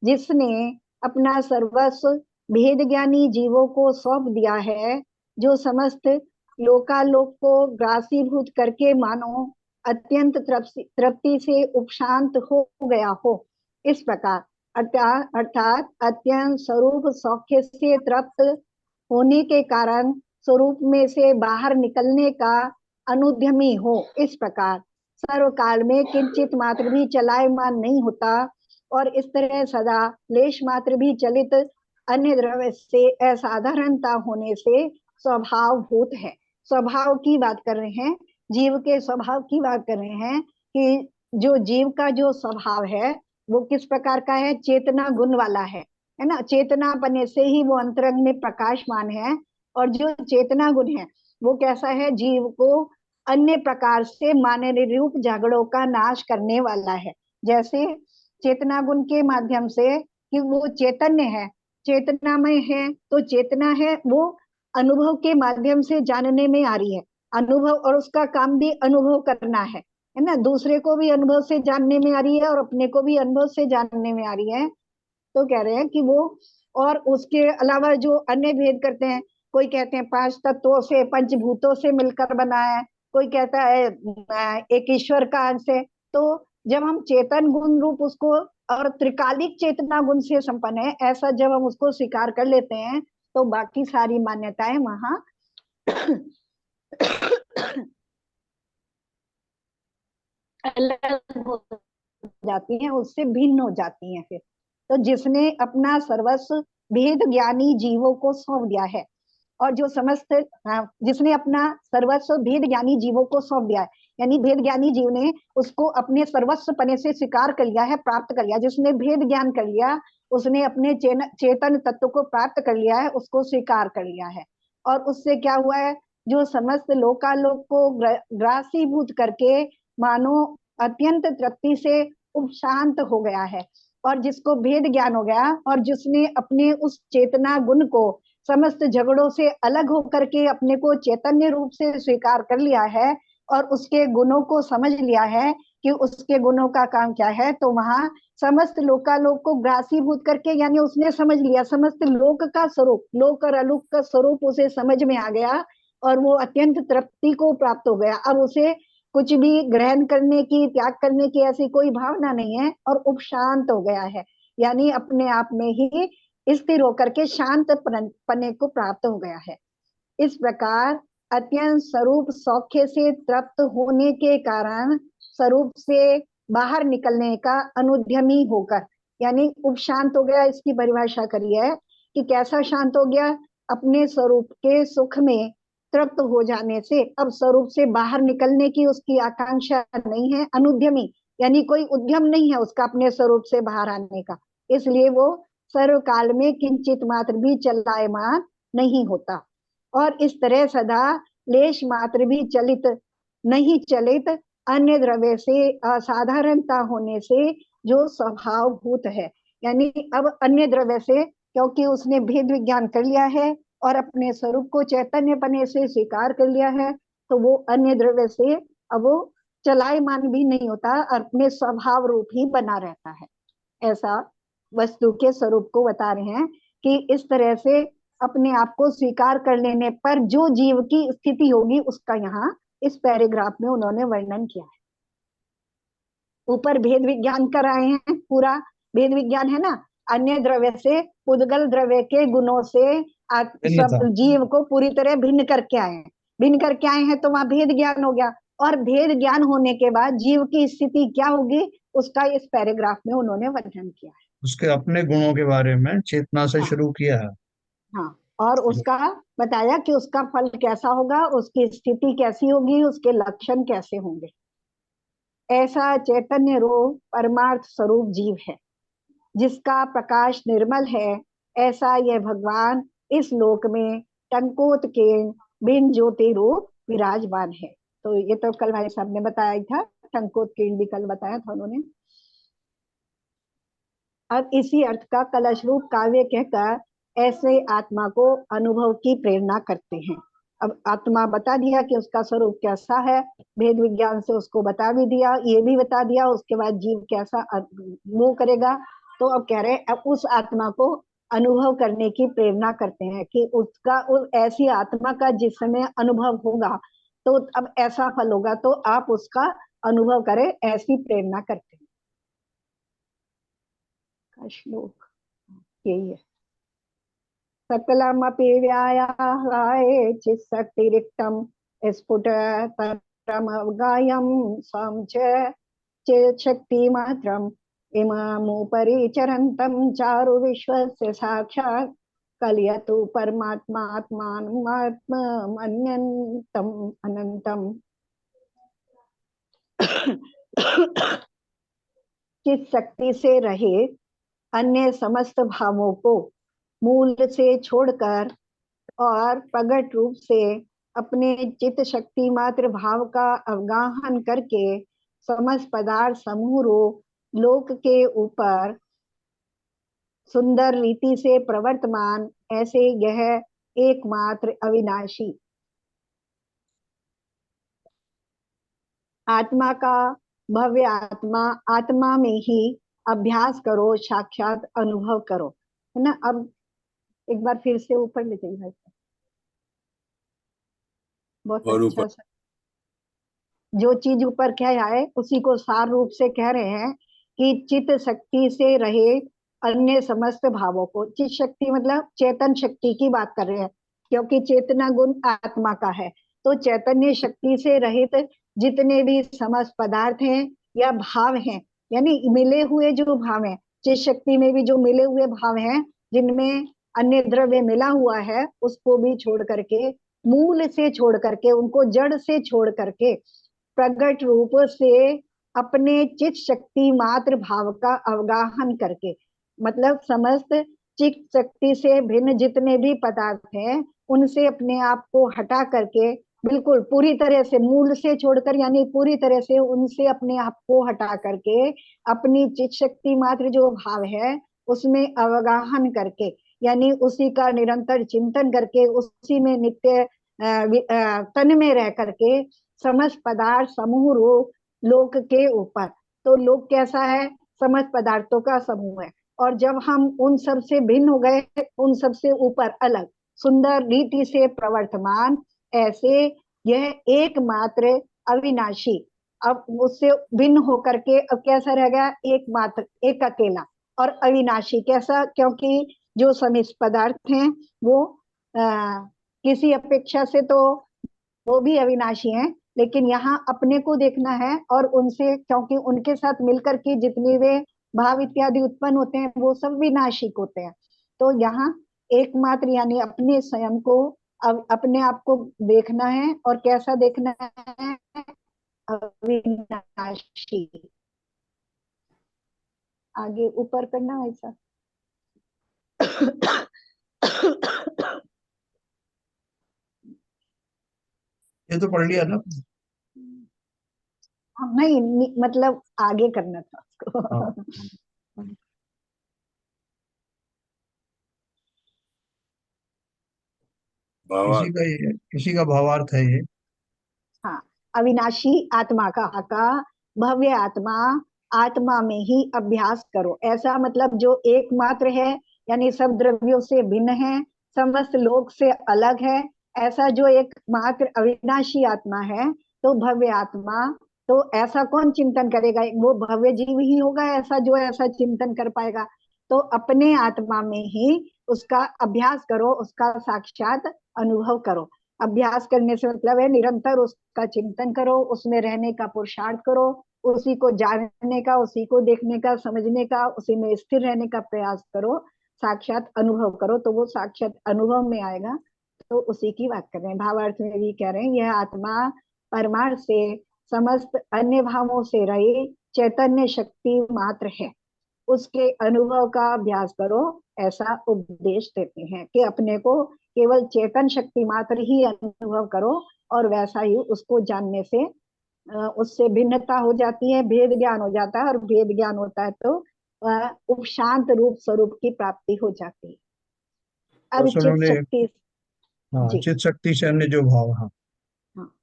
जिसने अपना सर्वस्व भेद ज्ञानी जीवों को सौंप दिया है, जो समस्त लोकालोक को ग्रासीभूत करके मानो अत्यंत तृप्ति से उपशांत हो गया हो। इस प्रकार अर्थात अत्यंत स्वरूप सौख्य से तृप्त होने के कारण स्वरूप में से बाहर निकलने का अनुद्यमी हो। इस प्रकार सर्वकाल में किंचित मात्र भी चलायमान नहीं होता, और इस तरह सदा लेश मात्र भी चलित अन्य द्रव्य से असाधारणता होने से स्वभाव भूत है। स्वभाव की बात कर रहे हैं, जीव के स्वभाव की बात कर रहे हैं कि जो जीव का जो स्वभाव है वो किस प्रकार का है? चेतना गुण वाला है ना। चेतना बने से ही वो अंतरंग में प्रकाशमान है, और जो चेतना गुण है वो कैसा है? जीव को अन्य प्रकार से मानने रूप झगड़ों का नाश करने वाला है। जैसे चेतना गुण के माध्यम से कि वो चैतन्य है, चेतनामय है, तो चेतना है वो अनुभव के माध्यम से जानने में आ रही है। अनुभव, और उसका काम भी अनुभव करना है ना। दूसरे को भी अनुभव से जानने में आ रही है और अपने को भी अनुभव से जानने में आ रही है। तो कह रहे हैं कि वो, और उसके अलावा जो अन्य भेद करते हैं, कोई कहते हैं पांच तत्वों से, पंचभूतों से मिलकर बना है, कोई कहता है एक ईश्वर का अंश है। तो जब हम चेतन गुण रूप उसको और त्रिकालिक चेतना गुण से संपन्न है ऐसा जब हम उसको स्वीकार कर लेते हैं, तो बाकी सारी मान्यताएं वहां अलग हो जाती हैं, उससे भिन्न हो जाती हैं फिर। तो जिसने अपना सर्वस्व भेद ज्ञानी जीवों को सौंप दिया है, और जो समस्त, हाँ, जिसने अपना सर्वस्व भेद ज्ञानी जीवों को सौंप दिया है, यानी भेद ज्ञानी जीव ने उसको अपने सर्वस्व पने से स्वीकार कर लिया है, प्राप्त कर लिया। जिसने भेद ज्ञान कर लिया उसने अपने चेतन तत्व को प्राप्त कर लिया है, उसको स्वीकार कर लिया है। और उससे क्या हुआ है? जो समस्त लोकालोक को ग्रासीभूत करके मानो अत्यंत तृप्ति से उपशांत हो गया है। और जिसको भेद ज्ञान हो गया, और जिसने अपने उस चेतना गुण को समस्त झगड़ों से अलग होकर के अपने को चैतन्य रूप से स्वीकार कर लिया है, और उसके गुणों को समझ लिया है कि उसके गुणों का काम क्या है, तो वहां समस्त लोकालोक को ग्रासीभूत करके, यानी उसने समझ लिया समस्त लोक का स्वरूप, लोक और अलोक का स्वरूप उसे समझ में आ गया, और वो अत्यंत तृप्ति को प्राप्त हो गया। अब उसे कुछ भी ग्रहण करने की, त्याग करने की ऐसी कोई भावना नहीं है, और उपशांत हो गया है, यानी अपने आप में ही स्थिर होकर के शांत पने को प्राप्त हो गया है। इस प्रकार अत्यंत स्वरूप सौख्य से तृप्त होने के कारण स्वरूप से बाहर निकलने का अनुद्यमी होकर, यानी उपशांत हो गया। इसकी परिभाषा करी है कि कैसा शांत हो गया? अपने स्वरूप के सुख में तृप्त हो जाने से अब स्वरूप से बाहर निकलने की उसकी आकांक्षा नहीं है, अनुद्यमी यानी कोई उद्यम नहीं है उसका अपने स्वरूप से बाहर आने का, इसलिए वो सर्वकाल में किंचित मात्र भी चलायमान नहीं होता। और इस तरह सदा लेश मात्र भी चलित नहीं चलित अन्य द्रव्य से असाधारणता होने से जो स्वभावभूत है, यानी अब अन्य द्रव्य से क्योंकि उसने भेद विज्ञान कर लिया है और अपने स्वरूप को चैतन्य पने से स्वीकार कर लिया है, तो वो अन्य द्रव्य से अब वो चलायमान भी नहीं होता, अपने स्वभाव रूप ही बना रहता है। ऐसा वस्तु के स्वरूप को बता रहे हैं कि इस तरह से अपने आप को स्वीकार कर लेने पर जो जीव की स्थिति होगी उसका यहाँ इस पैराग्राफ में उन्होंने वर्णन किया है। ऊपर भेद विज्ञान कराए हैं, पूरा भेद विज्ञान है ना, अन्य द्रव्य से उद्गल द्रव्य के गुणों से सब जीव को पूरी तरह भिन्न करके आए हैं, भिन्न करके आए हैं, तो वहां भेद ज्ञान हो गया। और भेद ज्ञान होने के बाद जीव की स्थिति क्या होगी उसका इस पैराग्राफ में उन्होंने वर्णन किया है। उसके अपने गुणों के बारे में चेतना से शुरू किया है। हाँ, और उसका बताया कि उसका फल कैसा होगा, उसकी स्थिति कैसी होगी, उसके लक्षण कैसे होंगे। ऐसा चैतन्य रूप परमार्थ स्वरूप जीव है जिसका प्रकाश निर्मल है, ऐसा यह भगवान इस लोक में टंकोत के बिन ज्योति रूप विराजमान है। तो ये तो कल भाई साहब ने बताया था, टंकोत किरण भी कल बताया था उन्होंने। अब इसी अर्थ का कलश रूप काव्य कहकर ऐसे आत्मा को अनुभव की प्रेरणा करते हैं। अब आत्मा बता दिया कि उसका स्वरूप कैसा है, भेद विज्ञान से उसको बता भी दिया, ये भी बता दिया, उसके बाद जीव कैसा वो करेगा। तो अब कह रहे अब उस आत्मा को अनुभव करने की प्रेरणा करते हैं कि उसका ऐसी आत्मा का जिस समय अनुभव होगा तो अब ऐसा फल होगा, तो आप उसका अनुभव करें, ऐसी प्रेरणा करते हैं। का श्लोक यही है। सकलमपि व्यायाय चित्सक्तिरिक्तं स्फुटतरमवगायं स्वं च शक्तिमात्रम् इमामुपरि चरन्तं चारु विश्वस्य साक्षात् कलयतु परमात्मात्मानमात्मन्यन्तम् अनन्तम्। चित शक्ति से रहे अन्य समस्त भावों को मूल से छोड़कर और प्रगट रूप से अपने चित्त शक्ति मात्र भाव का अवगाहन करके समस्त पदार्थ समूह लोक के ऊपर सुंदर रीति से प्रवर्तमान ऐसे यह एकमात्र अविनाशी आत्मा का भव्य आत्मा में ही अभ्यास करो, साक्षात अनुभव करो, है ना। अब एक बार फिर से ऊपर ले जाइए भाई, बहुत अच्छा सा जो चीज ऊपर कह आए उसी को सार रूप से कह रहे हैं कि चित्त शक्ति से रहे अन्य समस्त भावों को। चित्त शक्ति मतलब चेतन शक्ति की बात कर रहे हैं, क्योंकि चेतना गुण आत्मा का है। तो चैतन्य शक्ति से रहित जितने भी समस्त पदार्थ हैं या भाव हैं, यानी मिले हुए जो भाव हैं, चित्त शक्ति में भी जो मिले हुए भाव हैं जिनमें अन्य द्रव्य मिला हुआ है, उसको भी छोड़ करके, मूल से छोड़ करके, उनको जड़ से छोड़ करके प्रगट रूप से अपने चित्त शक्ति मात्र भाव का अवगाहन करके, मतलब समस्त चित्त शक्ति से भिन्न जितने भी पदार्थ हैं उनसे अपने आप को हटा करके बिल्कुल पूरी तरह से मूल से छोड़कर, यानी पूरी तरह से उनसे अपने आप को हटा करके अपनी चित्त शक्ति मात्र जो भाव है उसमें अवगाहन करके, यानी उसी का निरंतर चिंतन करके, उसी में नित्य तन में रह करके समस्त पदार्थ समूह लोक के ऊपर। तो लोक कैसा है, समस्त पदार्थों का समूह है। और जब हम उन सब से भिन्न हो गए, उन सब से ऊपर अलग सुंदर रीति से प्रवर्तमान ऐसे यह एकमात्र अविनाशी, अब उससे भिन्न होकर के अब कैसा रह गया, एकमात्र, एक अकेला और अविनाशी। कैसा, क्योंकि जो समस्त पदार्थ हैं वो किसी अपेक्षा से तो वो भी अविनाशी हैं, लेकिन यहाँ अपने को देखना है और उनसे, क्योंकि उनके साथ मिलकर के जितने वे भाव इत्यादि उत्पन्न होते हैं वो सब विनाशिक होते हैं। तो यहाँ एकमात्र यानी अपने स्वयं को अब अपने आप को देखना है, और कैसा देखना है? अविनाशी। आगे ऊपर करना वैसा। ये तो पढ़ लिया ना। नहीं, मतलब आगे करना था हाँ, उसको। भावार्थ। इसी का भावार्थ है ये। हाँ, अविनाशी आत्मा का भव्य आत्मा, आत्मा में ही अभ्यास करो। ऐसा मतलब जो एकमात्र है, यानी सब द्रव्यों से भिन्न है, समस्त लोक से अलग है, ऐसा जो एकमात्र अविनाशी आत्मा है, तो भव्य आत्मा। तो ऐसा कौन चिंतन करेगा? वो भव्य जीव ही होगा ऐसा, जो ऐसा चिंतन कर पाएगा। तो अपने आत्मा में ही उसका अभ्यास करो, उसका साक्षात अनुभव करो। अभ्यास करने से मतलब है निरंतर उसका चिंतन करो, उसमें रहने का पुरुषार्थ करो, उसी को जानने का, उसी को देखने का, समझने का, उसी में स्थिर रहने का प्रयास करो, साक्षात अनुभव करो, तो वो साक्षात अनुभव में आएगा। तो उसी की बात कर रहे हैं। भावार्थ में भी कह रहे हैं, यह आत्मा परमार्थ से, समस्त अन्य भावों से रही चैतन्य शक्ति मात्र है, उसके अनुभव का अभ्यास करो। ऐसा उपदेश देते हैं कि अपने को केवल चेतन शक्ति मात्र ही अनुभव करो, और वैसा ही उसको जानने से उससे भिन्नता हो जाती है, भेद ज्ञान हो जाता है, और भेद ज्ञान होता है तो उपशांत रूप स्वरूप की प्राप्ति हो जाती है। अब बस चित उन्होंने, शक्ति। हाँ, जी। चित शक्ति से अन्य जो भाव, हाँ। हाँ,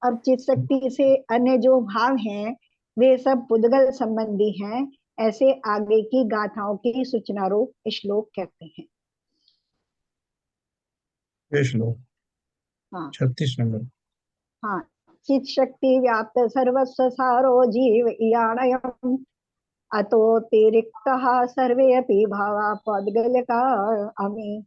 अब चित शक्ति से अन्य जो भाव हैं, वे सब पुद्गल संबंधी हैं, ऐसे आगे की गाथाओं की सूचना रूप श्लोक कहते हैं। ये श्लोक हाँ। 36 नंबर। हाँ, चित शक्ति व्याप्त सर्वस्व सारो जीव इयाणयम्, अतोऽतिरिक्तः सर्वे अपि भावा पद्गलिका अमी।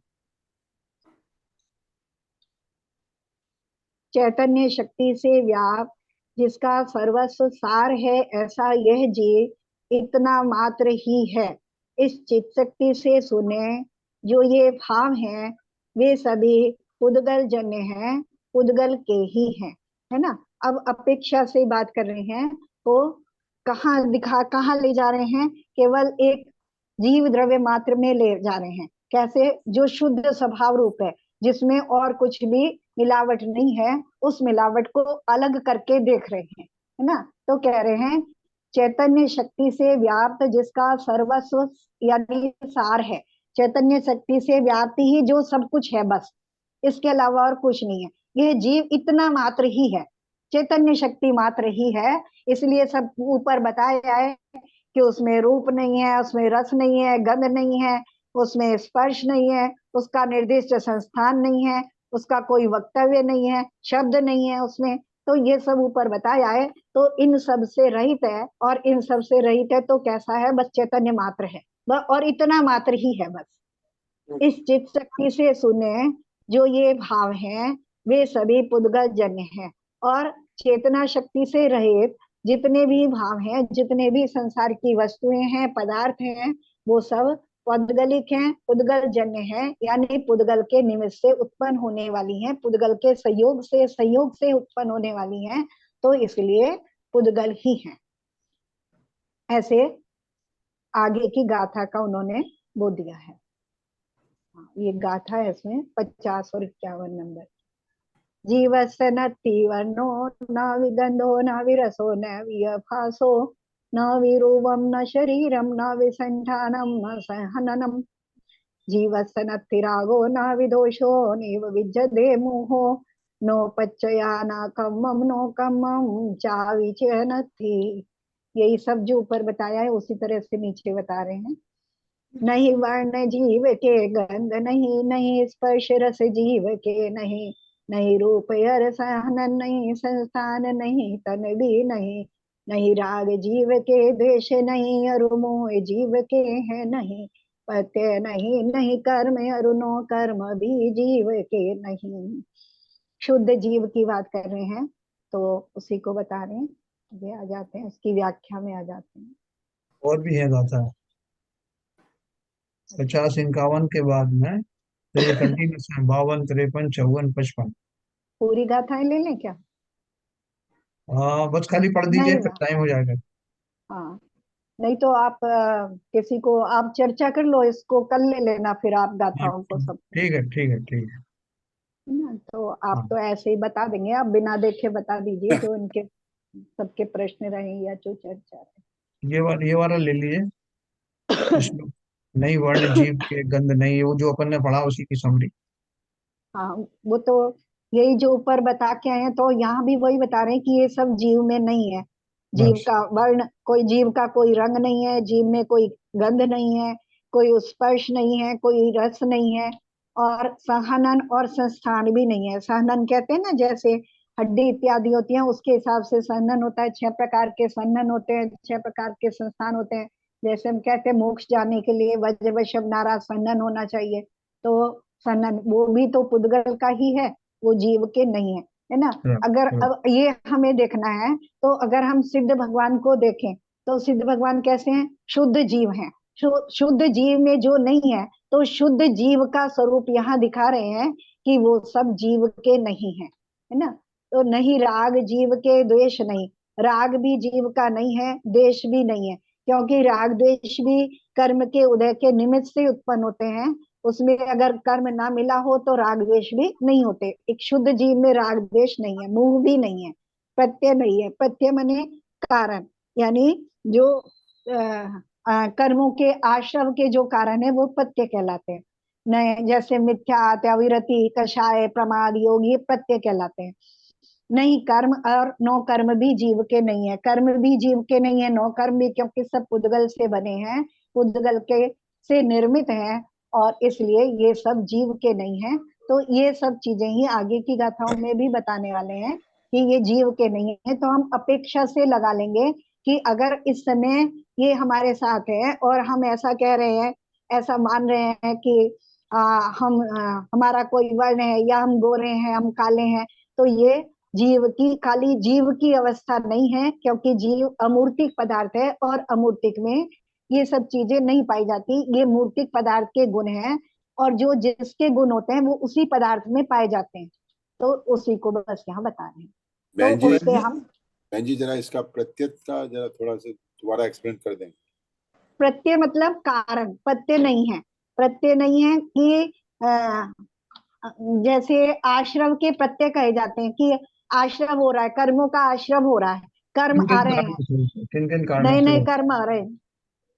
चैतन्य शक्ति से व्याप्त, जिसका सर्वस्व सार है, ऐसा यह जीव इतना मात्र ही है। इस चित शक्ति से सुने, जो ये भाव हैं, वे सभी उद्गल जन्य हैं, उद्गल के ही हैं, है ना। अब अपेक्षा से बात कर रहे हैं, तो कहाँ ले जा रहे हैं? केवल एक जीव द्रव्य मात्र में ले जा रहे हैं। कैसे? जो शुद्ध स्वभाव रूप है, जिसमें और कुछ भी मिलावट नहीं है, उस मिलावट को अलग करके देख रहे हैं, है ना। तो कह रहे हैं, चैतन्य शक्ति से व्याप्त, जिसका सर्वस्व यानी सार है, चैतन्य शक्ति से व्याप्ति ही जो सब कुछ है, बस इसके अलावा और कुछ नहीं है। यह जीव इतना मात्र ही है, चैतन्य शक्ति मात्र ही है। इसलिए सब ऊपर बताया है कि उसमें रूप नहीं है, उसमें रस नहीं है, गंध नहीं है, उसमें स्पर्श नहीं है, उसका निर्दिष्ट संस्थान नहीं है, उसका कोई वक्तव्य नहीं है, शब्द नहीं है उसमें। तो ये सब ऊपर बताया है। तो इन सब से रहित है, और इन सब से रहित है तो कैसा है? बस चैतन्य मात्र है, और इतना मात्र ही है बस। इस चित शक्ति से सुने, जो ये भाव हैं, वे सभी पुद्गल जन्य हैं, और चेतना शक्ति से रहित जितने भी भाव हैं, जितने भी संसार की वस्तुएं हैं, पदार्थ हैं, वो सब पुद्गलिक हैं, पुद्गल जन्य हैं, यानी पुद्गल के निमित्त से उत्पन्न होने वाली हैं, पुद्गल के संयोग से उत्पन्न होने वाली हैं, तो इसलिए पुद्गल ही हैं। ऐसे आगे की गाथा का उन्होंने वो दिया है। ये गाथा है, इसमें 50 और 51 नंबर। जीवस्य नत्तिवर्णो न विगंधो न विरसो न वियभासो, न विरूपम न शरीरम न विसंठानम न सहननम। जीवस्य नत्तिरागो न विदोषो नैव विद्यते मोहो, नोपच्चया न कम्मम नो कम्मम चाविचय नत्ति। यही सब जो ऊपर बताया है, उसी तरह से नीचे बता रहे हैं। नहीं वर्ण जीव के गंध नहीं, नहीं स्पर्श रस जीव के नहीं, नहीं रूप रसायन नहीं, संस्थान नहीं तन भी नहीं, नहीं राग जीव के द्वेष नहीं, अरुमोह जीव के है नहीं, पत्य नहीं, नहीं कर्म अरुणो कर्म भी जीव के नहीं। शुद्ध जीव की बात कर रहे हैं, तो उसी को बता रहे हैं। ये आ जाते हैं, उसकी व्याख्या में आ जाते हैं। और भी है गाथा, अच्छा। 50-51 के बाद में तो ये कंटिन्यूस है, 52, 53, 54, 55। पूरी गाथाएं ले लें क्या? हाँ, बस खाली पढ़ दीजिए, नहीं, फिर टाइम हो जाएगा। हाँ, नहीं तो आप किसी को आप चर्चा कर लो, इसको कल ले लेना फिर आप हाँ, गाथाओं को सब। ठीक है, ठीक है, ठीक है। है ना? तो आप हाँ, तो ऐसे ही बता देंगे, आप बिना देखे बता दीजिए जो इनके सबके प्रश्न रहे या जो चर्चा ये वाला ले लीजिए। रहे। इसमें नई वर्ण जीव के गंध नहीं, वो जो अपन ने पढ़ा उसी की समरी। हाँ, वो तो यही जो ऊपर बता के आए हैं, तो यहाँ भी वही बता रहे हैं कि ये सब जीव में नहीं है। जीव बस। का वर्ण, कोई जीव का कोई रंग नहीं है, जीव में कोई गंध नहीं है, कोई स्पर्श नहीं है, कोई रस नहीं है, और सहनन और संस्थान भी नहीं है। सहनन कहते हैं ना, जैसे हड्डी इत्यादि होती है उसके हिसाब से सहनन होता है। 6 प्रकार के सहनन होते हैं, 6 प्रकार के संस्थान होते हैं। जैसे हम कहते हैं मोक्ष जाने के लिए वज्र वैशव नारा सहनन होना चाहिए, तो सनन वो भी तो पुद्गल का ही है, वो जीव के नहीं है। है ना? हाँ, अगर हाँ, अब ये हमें देखना है, तो अगर हम सिद्ध भगवान को देखें, तो सिद्ध भगवान कैसे हैं? शुद्ध जीव हैं। शुद्ध जीव में जो नहीं है, तो शुद्ध जीव का स्वरूप यहाँ दिखा रहे हैं कि वो सब जीव के नहीं है। है ना? तो नहीं राग जीव के, द्वेष नहीं, राग भी जीव का नहीं है, द्वेष भी नहीं है, क्योंकि राग द्वेष भी कर्म के उदय के निमित्त से उत्पन्न होते हैं। उसमें अगर कर्म ना मिला हो तो राग द्वेष भी नहीं होते। एक शुद्ध जीव में राग द्वेष नहीं है, मोह भी नहीं है, प्रत्यय नहीं है। प्रत्यय माने कारण, यानी जो कर्मों के आश्रव के जो कारण है वो प्रत्यय कहलाते हैं। नए जैसे मिथ्या, अविरति, कषाय, प्रमाद, योग, ये प्रत्यय कहलाते हैं। नहीं कर्म और नो कर्म भी जीव के नहीं है, कर्म भी जीव के नहीं है, नो कर्म भी, क्योंकि सब पुद्गल से बने हैं, पुद्गल के से निर्मित हैं, और इसलिए ये सब जीव के नहीं है। तो ये सब चीजें ही आगे की गाथाओं में भी बताने वाले हैं कि ये जीव के नहीं है। तो हम अपेक्षा से लगा लेंगे कि अगर इस समय ये हमारे साथ है और हम ऐसा कह रहे हैं, ऐसा मान रहे हैं कि हमारा कोई वर्ण है, या हम गोरे हैं, हम काले हैं, तो ये जीव की, खाली जीव की अवस्था नहीं है, क्योंकि जीव अमूर्तिक पदार्थ है, और अमूर्तिक में ये सब चीजें नहीं पाई जाती। ये मूर्तिक पदार्थ के गुण हैं, और जो जिसके गुण होते हैं वो उसी पदार्थ में पाए जाते हैं। तो उसी को बस यहाँ बता रहे हैं, तो बहन जी, उससे हम बहन जी जरा इसका प्रत्यय का जरा थोड़ा सा दोबारा एक्सप्लेन कर दें। प्रत्यय मतलब कारण, प्रत्यय नहीं है। प्रत्यय नहीं है कि जैसे आश्रव के प्रत्यय कहे जाते हैं कि आश्रव हो रहा है, कर्मों का आश्रव हो रहा है, कर्म किन आ किन रहे हैं, कारणों से, किन किन कारणों नए से नए हो? कर्म आ रहे हैं,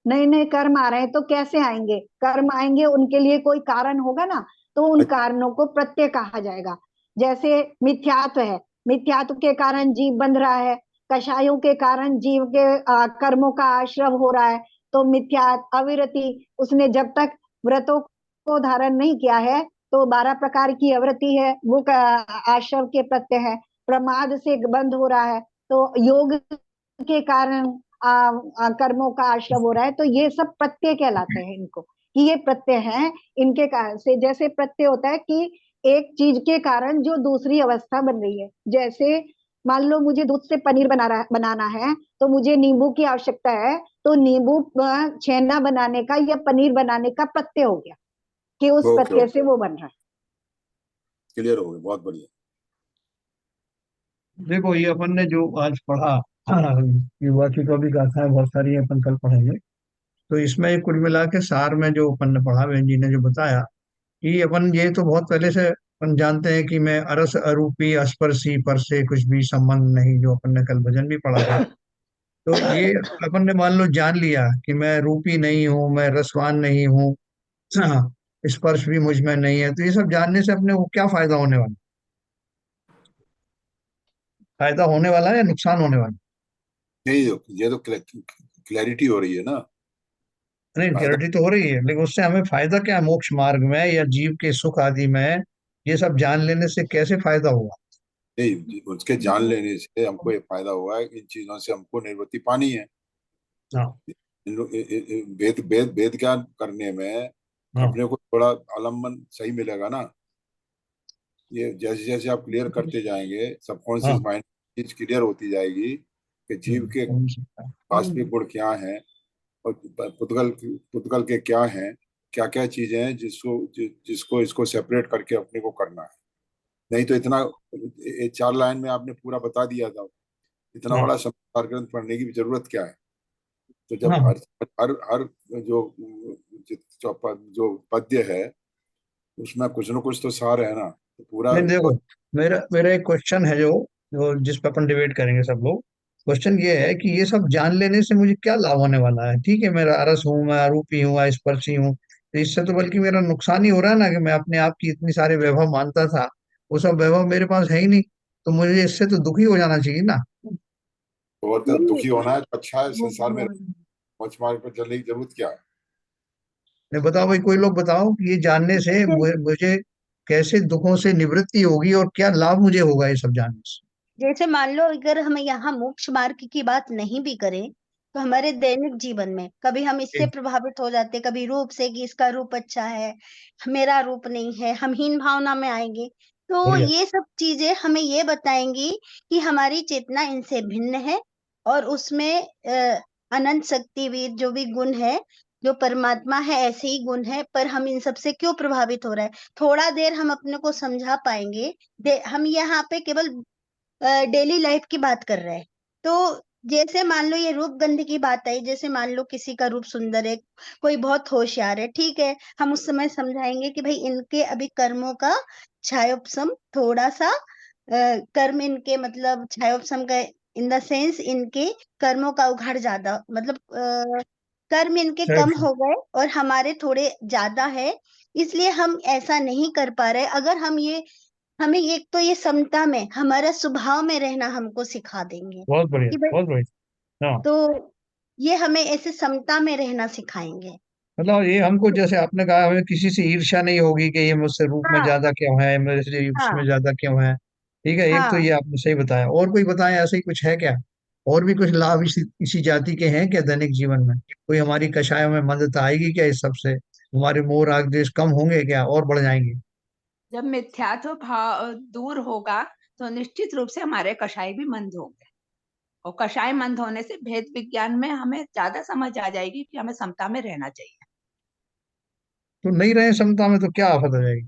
नए नए कर्म आ रहे हैं, तो कैसे आएंगे? कर्म आएंगे, उनके लिए कोई कारण होगा ना, तो उन अच्छा, कारणों को प्रत्यय कहा जाएगा। जैसे मिथ्यात्व है, मिथ्यात्व के कारण जीव बंध रहा है, कषायों के कारण जीव के कर्मों का आश्रव हो रहा है, तो मिथ्यात्व। अविरति, उसने जब तक व्रतों को धारण नहीं किया है, तो 12 प्रकार की अवृत्ति है, वो आश्रव के प्रत्यय है। प्रमाद से बंध हो रहा है, तो योग के कारण कर्मों का आश्रव हो रहा है, तो ये सब प्रत्यय कहलाते हैं इनको, कि ये प्रत्यय हैं। इनके कारण से, जैसे प्रत्यय होता है कि एक चीज के कारण जो दूसरी अवस्था बन रही है। जैसे मान लो मुझे दूध से पनीर बनाना है, तो मुझे नींबू की आवश्यकता है, तो नींबू छेना बनाने का या पनीर बनाने का प्रत्यय हो गया, कि उस ओके प्रत्यय ओके, से वो बन रहा है। क्लियर हो गया, बहुत बढ़िया। देखो, ये अपन ने जो आज पढ़ा, युवा की तो भी गाथाएं बहुत सारी हैं, अपन कल पढ़ेंगे। तो इसमें ये कुल मिला के सार में जो अपन ने पढ़ा, बहन जी ने जो बताया, कि अपन ये तो बहुत पहले से अपन जानते हैं कि मैं अरस अरूपी अस्पर्शी पर से कुछ भी संबंध नहीं, जो अपन ने कल भजन भी पढ़ा था। तो ये अपन ने मान लो जान लिया कि मैं रूपी नहीं हूँ, मैं रसवान नहीं हूँ, हाँ, स्पर्श भी मुझ में नहीं है। तो ये सब जानने से अपने को क्या फायदा होने वाला? फायदा होने वाला है या नुकसान होने वाला? ये तो क्लैरिटी हो रही है ना। नहीं, फायदा क्लैरिटी तो हो रही है, लेकिन उससे हमें फायदा क्या है मोक्ष मार्ग में या जीव के सुख आदि में? ये सब जान लेने से कैसे फायदा होगा? नहीं, उसके जान लेने से हमको ये फायदा हुआ है, इन चीजों से हमको निवृत्ति पानी है। हाँ, वेद वेद वेद ज्ञान करने में हाँ, अपने को थोड़ा आलम्बन सही मिलेगा ना। ये जैसे जैसे आप क्लियर करते जाएंगे, सबकॉन्शियस हाँ। माइंड चीज क्लियर होती जाएगी कि जीव के समझ सकता है। वास्तविक गुण क्या हैं और पुद्गल पुद्गल के क्या हैं। क्या क्या चीजें हैं जिसको इसको सेपरेट करके अपने को करना है। नहीं तो इतना 4 लाइन में आपने पूरा बता दिया था, इतना हाँ बड़ा संसार ग्रंथ पढ़ने की भी जरूरत क्या है। तो जब हाँ। हर हर हर जो जो पद्य है उसमें कुछ न कुछ तो सार है ना, तो पूरा नहीं देखो, मेरा मेरा एक क्वेश्चन है जो जिस पे अपन डिबेट करेंगे सब लोग। क्वेश्चन ये है कि ये सब जान लेने से मुझे क्या लाभ होने वाला है? ठीक है, मेरा अरस हूँ, मैं अरूपी हूँ, स्पर्शी हूँ, तो इससे तो बल्कि मेरा नुकसान ही हो रहा है ना, कि मैं अपने आप की इतनी सारे वैभव मानता था, वो सब वैभव मेरे पास है ही नहीं। तो मुझे इससे तो दुखी हो जाना चाहिए ना। और नहीं, दुखी होना है तो अच्छा है, वो संसार में मौज मार्ग पर चलने की जरूरत क्या है। नहीं बताओ भाई, कोई लोग बताओ कि ये जानने से जैसे मुझे कैसे दुखों से निवृत्ति होगी और क्या लाभ मुझे होगा ये सब जानने से। जैसे मान लो अगर हम यहाँ मोक्ष मार्ग की बात नहीं भी करें, तो हमारे दैनिक जीवन में कभी हम इससे ठीक, प्रभावित हो जाते, कभी रूप से कि इसका रूप अच्छा है, मेरा रूप नहीं है, हम हीन भावना में आएंगे। तो बढ़िया। ये सब चीजें हमें ये बताएंगी कि हमारी चेतना इनसे भिन्न है, और उसमें अनंत शक्तिवीर जो भी गुण है, जो परमात्मा है ऐसे ही गुण है, पर हम इन सब से क्यों प्रभावित हो रहा है, थोड़ा देर हम अपने को समझा पाएंगे। हम यहाँ पे केवल डेली लाइफ की बात कर रहे हैं। तो जैसे मान लो ये रूप गंध की बात आई, जैसे मान लो किसी का रूप सुंदर है, कोई बहुत होशियार है, ठीक है, हम उस समय समझाएंगे कि भाई इनके अभी कर्मों का छायोपशम थोड़ा सा, कर्म इनके मतलब छायोपशम का इन द सेंस इनके कर्मों का उघाड़ ज्यादा, मतलब कर्म इनके जय कम श्री- हो गए और हमारे थोड़े ज्यादा है, इसलिए हम ऐसा नहीं कर पा रहे। अगर हम ये, हमें एक तो ये समता में हमारा स्वभाव में रहना हमको सिखा देंगे बहुत बढ़िया, कि भाई, बहुत बढ़िया। हाँ, तो ये हमें ऐसे समता में रहना सिखाएंगे। मतलब ये हमको, जैसे आपने कहा, हमें किसी से ईर्ष्या नहीं होगी कि ये मुझसे रूप में हाँ ज्यादा क्यों है, मेरे से उसमें हाँ ज्यादा क्यों है। ठीक है, एक तो हाँ। ये आपने सही बताया। और कोई बताए, ऐसे ही कुछ है क्या? और भी कुछ लाभ इसी जाति के हैं क्या दैनिक जीवन में? कोई हमारी कषायों में मदद आएगी क्या इस सब से? हमारे मोह राग द्वेष कम होंगे क्या और बढ़ जाएंगे? जब मिथ्यात्व भाव दूर होगा तो निश्चित रूप से हमारे कषाय भी मंद होंगे, और कषाय मंद होने से भेद विज्ञान में हमें ज्यादा समझ आ जाएगी कि हमें समता में रहना चाहिए। तो नहीं रहे समता में तो क्या आफत आ जाएगी?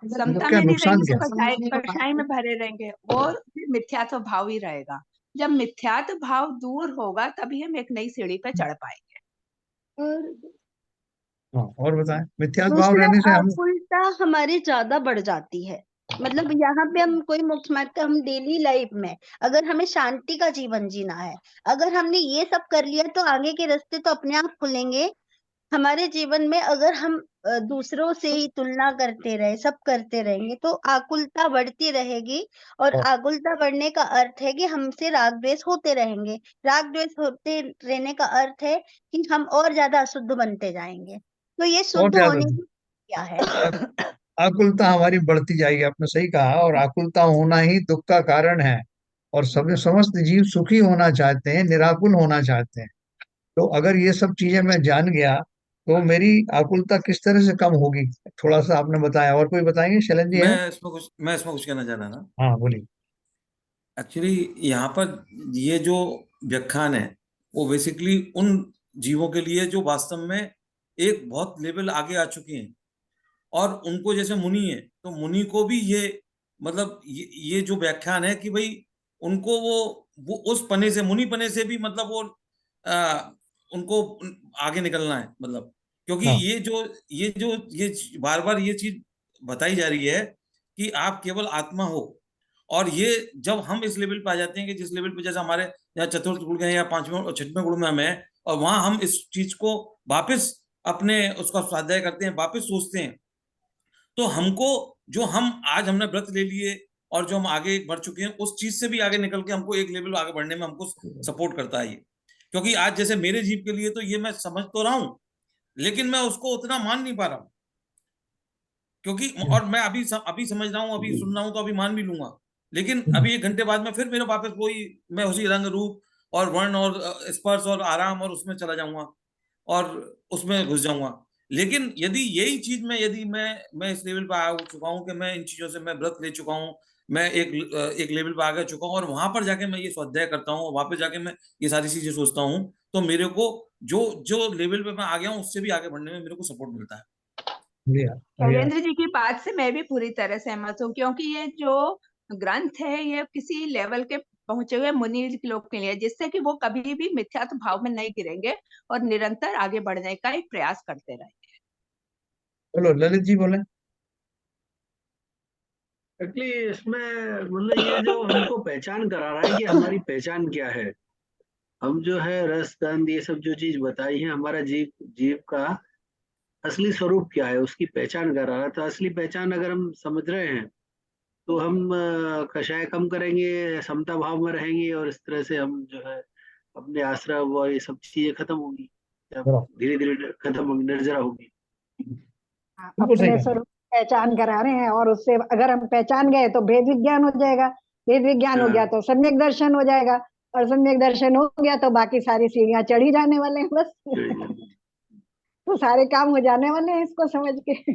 मतलब समता क्या में नहीं नुकसान रहेंगे तो क्या? कषाय कषाय में भरे रहेंगे और फिर मिथ्यात्व भाव ही रहेगा। जब मिथ्यात्व भाव दूर होगा तभी हम एक नई सीढ़ी पे चढ़ पाएंगे। और हाँ, और बताएं, मिथ्यात्व भाव दूसरा, रहने से हम। आकुलता हमारी ज्यादा बढ़ जाती है। मतलब यहाँ पे हम कोई मोक्ष मार्ग का, हम डेली लाइफ में अगर हमें शांति का जीवन जीना है, अगर हमने ये सब कर लिया तो आगे के रास्ते तो अपने आप खुलेंगे हमारे जीवन में। अगर हम दूसरों से ही तुलना करते रहे, सब करते रहेंगे, तो आकुलता बढ़ती रहेगी। और और आकुलता बढ़ने का अर्थ है कि हमसे राग द्वेष होते रहेंगे। राग द्वेष होते रहने का अर्थ है कि हम और ज्यादा अशुद्ध बनते जाएंगे। तो ये और शुद्ध ज्यादा होने की क्या है? आकुलता हमारी बढ़ती जाएगी, आपने सही कहा। और आकुलता होना ही दुख का कारण है। और सब समस्त जीव सुखी होना चाहते हैं, निराकुल होना चाहते हैं। तो अगर ये सब चीजें मैं जान गया, तो मेरी आकुलता किस तरह से कम होगी? थोड़ा सा आपने बताया, और कोई बताएंगे? शैलेंद्र जी हैं? मैं इसमें कुछ कहना चाह रहा था। हाँ बोलिए। एक्चुअली यहाँ पर ये जो व्याख्यान है वो बेसिकली उन जीवों के लिए जो वास्तव में एक बहुत लेवल आगे आ चुके हैं, और उनको जैसे मुनि है तो मुनि को भी ये मतलब ये जो व्याख्यान है कि भाई उनको वो उस पने से, मुनि पने से भी मतलब वो आ, उनको आगे निकलना है, मतलब क्योंकि हाँ, ये बार बार ये चीज बताई जा रही है कि आप केवल आत्मा हो। और ये जब हम इस लेवल पे आ जाते हैं कि जिस लेवल पे जैसे हमारे यहाँ चतुर्थ गुण हैं या पांचवें और छठवें गुण में हम हैं, और वहां हम इस चीज को वापस अपने उसका स्वाध्याय करते हैं, वापस सोचते हैं, तो हमको जो हम आज हमने व्रत ले लिए और जो हम आगे बढ़ चुके हैं उस चीज से भी आगे निकल के हमको एक लेवल आगे बढ़ने में हमको सपोर्ट करता है ये। क्योंकि आज जैसे मेरे जीव के लिए तो ये मैं समझ तो रहा हूं, लेकिन मैं उसको उतना मान नहीं पा रहा हूं, क्योंकि और मैं अभी समझ रहा हूँ, अभी सुन रहा हूँ, तो अभी मान भी लूंगा, लेकिन अभी 1 घंटे बाद में फिर मेरे वापस वही, मैं उसी रंग रूप और वर्ण और स्पर्श और आराम और उसमें चला जाऊंगा और उसमें घुस जाऊंगा। लेकिन यदि यही चीज में, यदि मैं इस लेवल पर आ चुका हूँ कि मैं इन चीजों से मैं व्रत ले चुका हूँ, मैं एक लेवल पर आगे चुका हूँ, और वहां पर जाके मैं ये स्वाध्याय करता हूँ, वहां पर जाके मैं ये सारी चीजें सोचता हूँ, तो मेरे को जो जो लेवल पे मैं आ गया हूँ उससे भी आगे बढ़ने में मेरे को सपोर्ट मिलता है। बढ़िया बढ़िया। शैलेंद्र जी की बात से मैं भी पूरी तरह सहमत हूँ, क्योंकि ये जो ग्रंथ है ये किसी लेवल के पहुंचे हुए मुनि लोग के लिए, जिससे कि वो कभी भी मिथ्यात्व भाव में नहीं गिरेंगे और निरंतर आगे बढ़ने का एक प्रयास करते रहेंगे। चलो ललित जी बोले। एक्चुअली इसमें मतलब ये जो हमको पहचान करा रहा है कि हमारी पहचान क्या है। हम जो है रस गंध ये सब जो चीज बताई है, हमारा जीव जीव का असली स्वरूप क्या है उसकी पहचान करा रहा है। तो असली पहचान अगर हम समझ रहे हैं तो हम कषाय कम करेंगे, समता भाव में रहेंगे, और इस तरह से हम जो है अपने आश्रम और ये सब चीजें खत्म होंगी, बराबर, धीरे धीरे खत्म होंगी, निर्जरा होगी। बिल्कुल सही अपने कहा। स्वरूप की पहचान करा रहे हैं, और उससे अगर हम पहचान गए तो भेद विज्ञान हो जाएगा, भेद विज्ञान हो गया हाँ, तो सम्यक दर्शन हो जाएगा, और सम्यक दर्शन हो गया तो बाकी सारी सीढ़ियां चढ़ी जाने वाले हैं बस। तो सारे काम हो जाने वाले हैं इसको समझ के।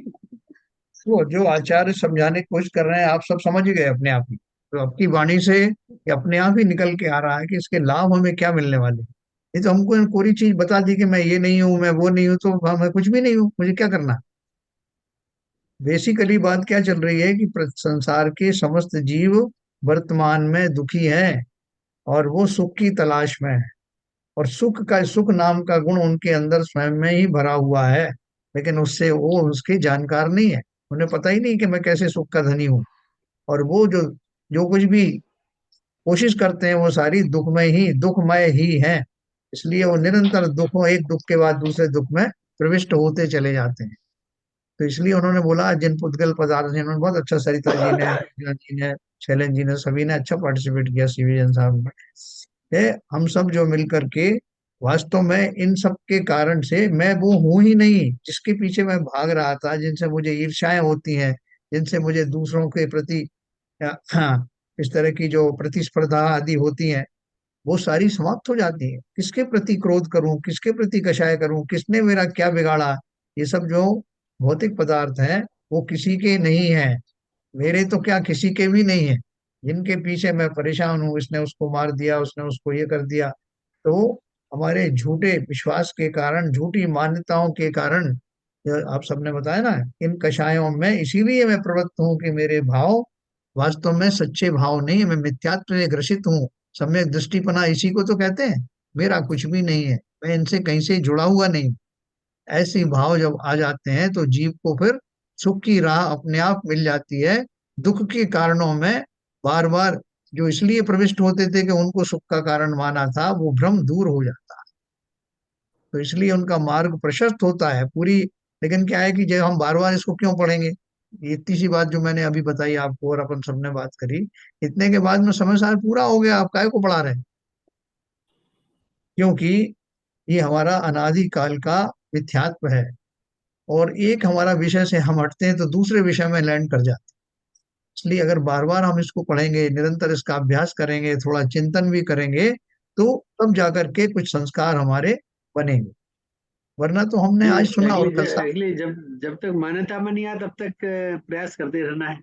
वो जो आचार्य समझाने की कोशिश कर रहे हैं आप सब समझ ही गए अपने आप ही, तो आपकी वाणी से ये अपने आप ही निकल के आ रहा है कि इसके लाभ हमें क्या मिलने वाले हैं। ये तो हमको पूरी चीज बता दी कि मैं ये नहीं हूँ, मैं वो नहीं हूँ, तो मैं कुछ भी नहीं हूँ, मुझे क्या करना। बेसिकली बात क्या चल रही है कि संसार के समस्त जीव वर्तमान में दुखी हैं और वो सुख की तलाश में है, और सुख नाम का गुण उनके अंदर स्वयं में ही भरा हुआ है, लेकिन उससे वो उसकी जानकार नहीं है। उन्हें पता ही नहीं कि मैं कैसे सुख का धनी हूँ। और वो जो जो कुछ भी कोशिश करते हैं वो सारी दुखमय ही है। इसलिए वो निरंतर दुखों, एक दुख के बाद दूसरे दुख में प्रविष्ट होते चले जाते हैं। तो इसलिए उन्होंने बोला जिन पुद्गल पदार्थ, जिन्होंने बहुत अच्छा, सरिता जी ने, मीना जी ने, शैलेंद्र जी ने, सभी ने अच्छा पार्टिसिपेट किया, सीवीजन साहब ने, हम सब जो मिलकर के वास्तव में इन सब के कारण से मैं वो हूं ही नहीं जिसके पीछे मैं भाग रहा था, जिनसे मुझे ईर्ष्याएं होती हैं, जिनसे मुझे दूसरों के प्रति हाँ, इस तरह की जो प्रतिस्पर्धा आदि होती हैं, वो सारी समाप्त हो जाती है। किसके प्रति क्रोध करूं, किसके प्रति कषाय करूं, किसने मेरा क्या बिगाड़ा। ये सब जो भौतिक पदार्थ हैं वो किसी के नहीं है, मेरे तो क्या किसी के भी नहीं है। जिनके पीछे मैं परेशान हूँ, इसने उसको मार दिया, उसने उसको ये कर दिया, तो हमारे झूठे विश्वास के कारण, झूठी मान्यताओं के कारण, जो आप सबने बताया ना, इन कषायों में इसीलिए मैं प्रवृत्त हूँ कि मेरे भाव वास्तव में सच्चे भाव नहीं, मैं मिथ्यात्व में ग्रसित हूँ। सम्यक दृष्टिपना इसी को तो कहते हैं। मेरा कुछ भी नहीं है, मैं इनसे कहीं से जुड़ा हुआ नहीं। ऐसे भाव जब आ जाते हैं तो जीव को फिर सुख की राह अपने आप मिल जाती है। दुख के कारणों में बार बार जो इसलिए प्रविष्ट होते थे कि उनको सुख का कारण माना था, वो भ्रम दूर हो जाता है। तो इसलिए उनका मार्ग प्रशस्त होता है पूरी। लेकिन क्या है कि जब हम बार बार इसको क्यों पढ़ेंगे, ये इतनी सी बात जो मैंने अभी बताई आपको और अपन सबने बात करी, इतने के बाद में समय सार पूरा हो गया, आप काहे को पढ़ा रहे हैं। क्योंकि ये हमारा अनादि काल का मिथ्यात्व है, और एक हमारा विषय से हम हटते हैं तो दूसरे विषय में लैंड कर जाते हैं। इसलिए अगर बार बार हम इसको पढ़ेंगे, निरंतर इसका अभ्यास करेंगे, थोड़ा चिंतन भी करेंगे, तो तब जाकर के कुछ संस्कार हमारे बनेंगे। वरना तो हमने आज सुना और कल सा एक्चुअली जब जब तक मान्यता में नहीं आया तब तक प्रयास करते रहना है।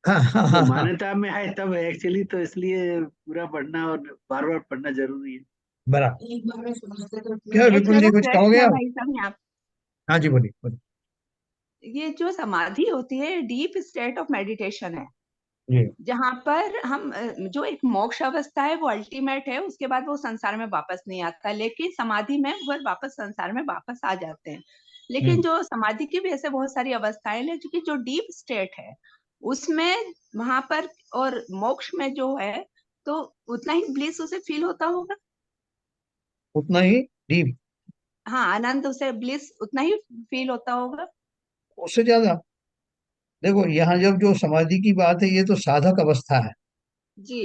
हाँ हाँ जब हाँ हाँ, मान्यता में है तब है एक्चुअली, तो इसलिए पूरा पढ़ना और बार बार पढ़ना जरूरी है। बराबर। क्या एक विपुल जी मेरा कुछ कहोगे प्रश्न है आप? भाई साहब यहाँ। हाँ जी बोलिए बोलिए। ये जो समाधि होती है डीप स्टेट ऑफ मेडिटेशन है, जी जहाँ पर हम जो एक मोक्ष अवस्था है वो अल्टीमेट है, उसके बाद वो संसार में वापस नहीं आता, लेकिन समाधि में वो वापस संसार में वापस आ जाते हैं। लेकिन हम्म। जो समाधि की भी ऐसे बहुत सारी अवस्थाएं हैं, लेकिन जो डीप स्टेट है उसमें वहां पर और मोक्ष में जो है, तो उतना ही ब्लिस उसे फील होता होगा। उतना ही डीप, हाँ, आनंद उसे, ब्लिस उतना ही फील होता होगा। उससे ज्यादा। देखो यहाँ जब जो समाधि की बात है, ये तो साधक अवस्था है। जी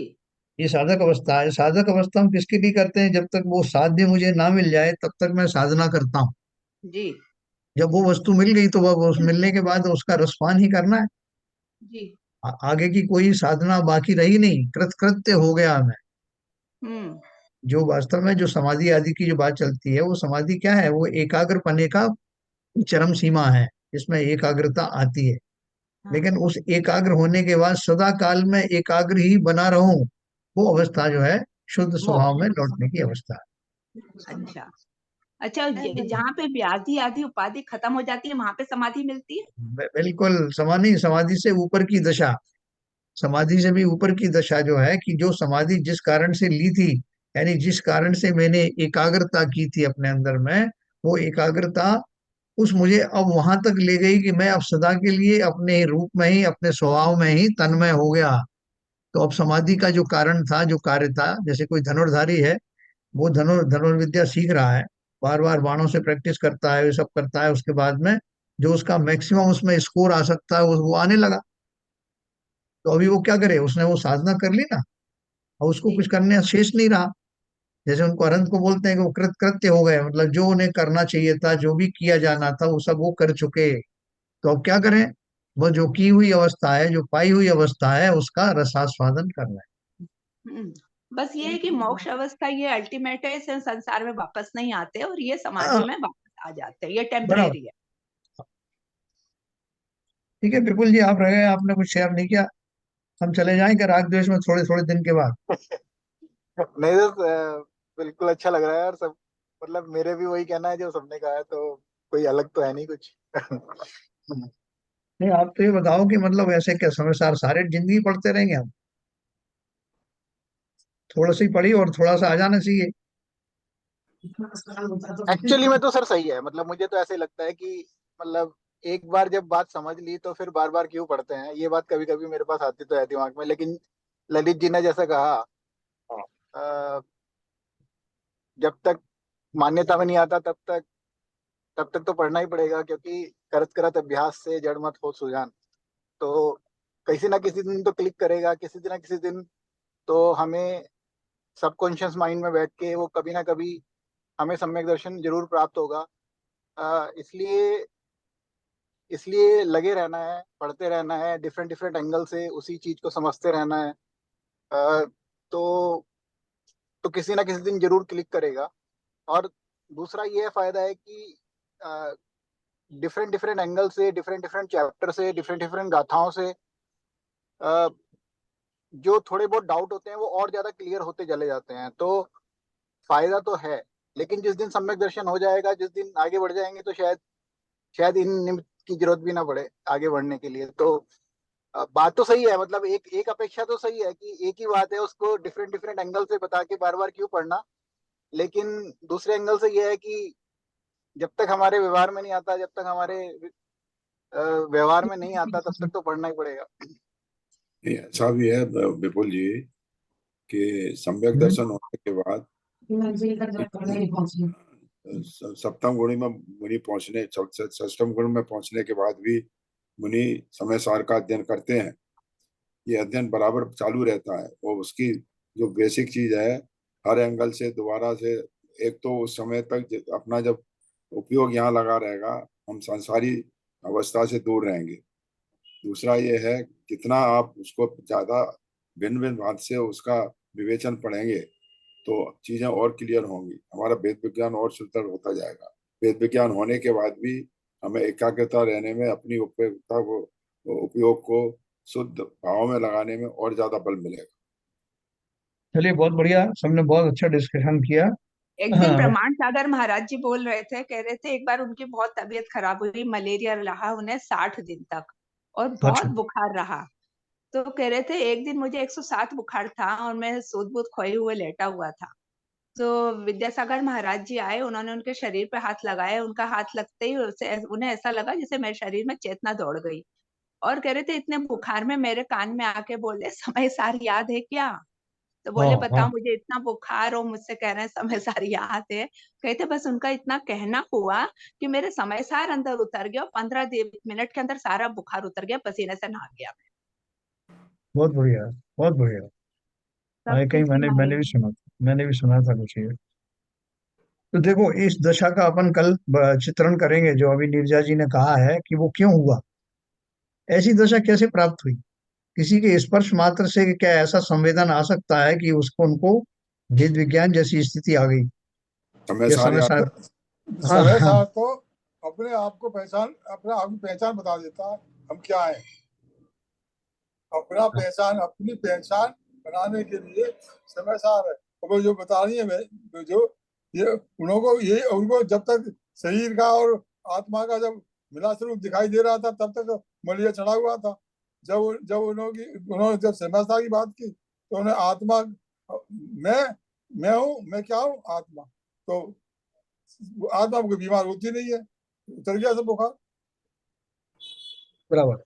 ये साधक अवस्था है। साधक अवस्था हम किसके लिए करते हैं? जब तक वो साध्य मुझे ना मिल जाए तब तक मैं साधना करता हूँ। जी जब वो वस्तु मिल गई तो वह उस मिलने के बाद उसका रसपान ही करना है। जी। आगे की कोई साधना बाकी रही नहीं, कृत्य हो गया हमें। हम्म। जो वास्तव में जो समाधि आदि की जो बात चलती है, वो समाधि क्या है? वो एकाग्र पने का चरम सीमा है, जिसमें एकाग्रता आती है। हाँ। लेकिन उस एकाग्र होने के बाद सदा काल में एकाग्र ही बना रहूं, वो अवस्था जो है शुद्ध स्वभाव मोक्ष। में लौटने की अवस्था है। अच्छा। अच्छा, जहाँ पे व्याधि आदि उपाधि खत्म हो जाती है वहां पे समाधि मिलती है? बिल्कुल समाधि, समाधि से ऊपर की दशा, समाधि से भी ऊपर की दशा जो है, कि जो समाधि जिस कारण से ली थी, यानी जिस कारण से मैंने एकाग्रता की थी अपने अंदर में, वो एकाग्रता उस मुझे अब वहां तक ले गई कि मैं अब सदा के लिए अपने रूप में ही, अपने स्वभाव में ही तन्मय हो गया। तो अब समाधि का जो कारण था, जो कार्य था, जैसे कोई धनुर्धारी है, वो धनुर्विद्या सीख रहा है, बार बार बाणों से प्रैक्टिस करता है, ये सब करता है, उसके बाद में जो उसका मैक्सिमम उसमें स्कोर आ सकता है वो आने लगा। तो अभी वो क्या करे, उसने वो साधना कर ली ना, और उसको जी। कुछ करने शेष नहीं रहा। जैसे उनको अरंत को बोलते हैं कि वो कृत्य हो गए, मतलब जो उन्हें करना चाहिए था, जो भी किया जाना था, वो सब वो कर चुके। तो अब क्या करें, वो जो की हुई अवस्था है, जो पाई हुई अवस्था है, उसका रसास्वादन करना बस ये है कि मोक्ष अवस्था ये अल्टीमेट है, इसे संसार में वापस नहीं आते और ये है। समाधि में वापस आ जाते हैं, ये बराबर। टेम्परेरी है। ठीक है विपुल जी, आप रह गए, आपने कुछ शेयर नहीं किया। हम चले जाएंगे राग द्वेष में थोड़े थोड़े दिन के बाद। नहीं तो बिल्कुल अच्छा लग रहा है यार सब। मतलब मेरे भी वही कहना है जो सबने कहा है, तो कोई अलग तो है नहीं कुछ। नहीं, आप तो ये बताओ कि मतलब ऐसे क्या समय सारे जिंदगी पढ़ते रहेंगे हम? थोड़ा सा ही पढ़ी और थोड़ा सा आ जाना चाहिए। एक्चुअली में तो सर सही है, मतलब मुझे तो ऐसे लगता है कि मतलब एक बार जब बात समझ ली तो फिर बार बार क्यों पढ़ते हैं, ये बात कभी कभी मेरे पास आती तो है दिमाग में। लेकिन ललित जी ने जैसा कहा, अ, जब तक मान्यता में नहीं आता तब तक तो पढ़ना ही पड़ेगा, क्योंकि करत करत अभ्यास से जड़ मत हो सुजान। तो किसी ना किसी दिन तो क्लिक करेगा, किसी दिन ना किसी दिन तो हमें सबकॉन्शियस माइंड में बैठ के वो कभी ना कभी हमें सम्यक दर्शन जरूर प्राप्त होगा। इसलिए इसलिए लगे रहना है, पढ़ते रहना है, डिफरेंट डिफरेंट एंगल से उसी चीज को समझते रहना है। अ, तो तो किसी ना किसी दिन जरूर क्लिक करेगा। और दूसरा ये फायदा है कि डिफरेंट डिफरेंट एंगल से, डिफरेंट डिफरेंट चैप्टर से, डिफरेंट डिफरेंट गाथाओं से अ, जो थोड़े बहुत डाउट होते हैं वो और ज्यादा क्लियर होते चले जाते हैं। तो फायदा तो है। लेकिन जिस दिन सम्यक दर्शन हो जाएगा, जिस दिन आगे बढ़ जाएंगे, तो शायद शायद इन निमित्त की जरूरत भी ना पड़े आगे बढ़ने के लिए। तो बात तो सही है, मतलब एक एक अपेक्षा तो सही है कि एक ही बात है, उसको डिफरेंट डिफरेंट एंगल से बता के बार बार क्यों पढ़ना। लेकिन दूसरे एंगल से यह है कि जब तक हमारे व्यवहार में नहीं आता, जब तक हमारे व्यवहार में नहीं आता, तब तक तो पढ़ना ही पड़ेगा। नहीं, ऐसा भी है विपुल जी कि सम्यक दर्शन होने के बाद सप्तम गुण में मुनि पहुंचने, षष्टम गुण में पहुंचने के बाद भी मुनि समय सार का अध्ययन करते हैं। ये अध्ययन बराबर चालू रहता है और उसकी जो बेसिक चीज है, हर एंगल से दोबारा से, एक तो उस समय तक अपना जब उपयोग यहाँ लगा रहेगा, हम सांसारी अवस्था से दूर रहेंगे। दूसरा ये है, जितना आप उसको ज्यादा भिन्न भिन्न भांति से उसका विवेचन पढ़ेंगे तो चीजें और क्लियर होंगी, हमारा वेद विज्ञान और सुदृढ़ होता जाएगा। वेद विज्ञान होने के बाद भी हमें एकाग्रता रहने में, अपनी उपयोगिता को, उपयोग को शुद्ध भाव में लगाने में और ज्यादा बल मिलेगा। चलिए बहुत बढ़िया, सबने बहुत अच्छा डिस्कशन किया। एक दिन प्रमाण सागर महाराज जी बोल रहे थे, कह रहे थे एक बार उनकी बहुत तबीयत खराब हुई, मलेरिया रहा उन्हें 60 दिन तक और बहुत अच्छा। बुखार रहा। तो कह रहे थे एक दिन मुझे 107 बुखार था और मैं सूध बूध खोए हुए लेटा हुआ था। तो विद्यासागर महाराज जी आए, उन्होंने उनके शरीर पे हाथ लगाया, उनका हाथ लगते ही उन्हें ऐसा लगा जैसे मेरे शरीर में चेतना दौड़ गई। और कह रहे थे इतने बुखार में मेरे कान में आके बोले, समय सार याद है क्या? तो बोले हाँ बताओ हाँ। मुझे, इतना बुखार और मुझसे कह रहे हैं समय सार याद है। कहते बस उनका इतना कहना हुआ कि मेरे समय सार अंदर उतर गया और 15 मिनट के अंदर सारा बुखार उतर गया, पसीने से नहा गया मैं। बहुत बढ़िया, बहुत बढ़िया। सब कहीं किसी मैंने भी महिमा। सुना था, मैंने भी सुना था कुछ ये। तो देखो, इस दशा का अपन कल चित्रण करेंगे, जो अभी नीरजा जी ने कहा है कि वो क्यों हुआ, ऐसी दशा कैसे प्राप्त हुई। किसी के स्पर्श मात्र से क्या ऐसा संवेदन आ सकता है कि उसको, उनको भेद विज्ञान जैसी स्थिति आ गई? समय ये सार समय याद सार। है। हाँ समय हाँ। सार तो अपने आप की पहचान बता देता है, हम क्या है। अपनी पहचान बनाने के लिए समय सार है। और वो जो बता रही है, जो ये उनको जब तक शरीर का और आत्मा का जब मिला स्वरूप दिखाई दे रहा था तब तक मलिया चढ़ा हुआ था। जब उन्होंने जब समझता की बात की तो उन्हें आत्मा मैं हूँ, मैं क्या हूँ, आत्मा। तो आत्मा कोई बीमार होती नहीं है, उतर गया सब बुखार। बराबर।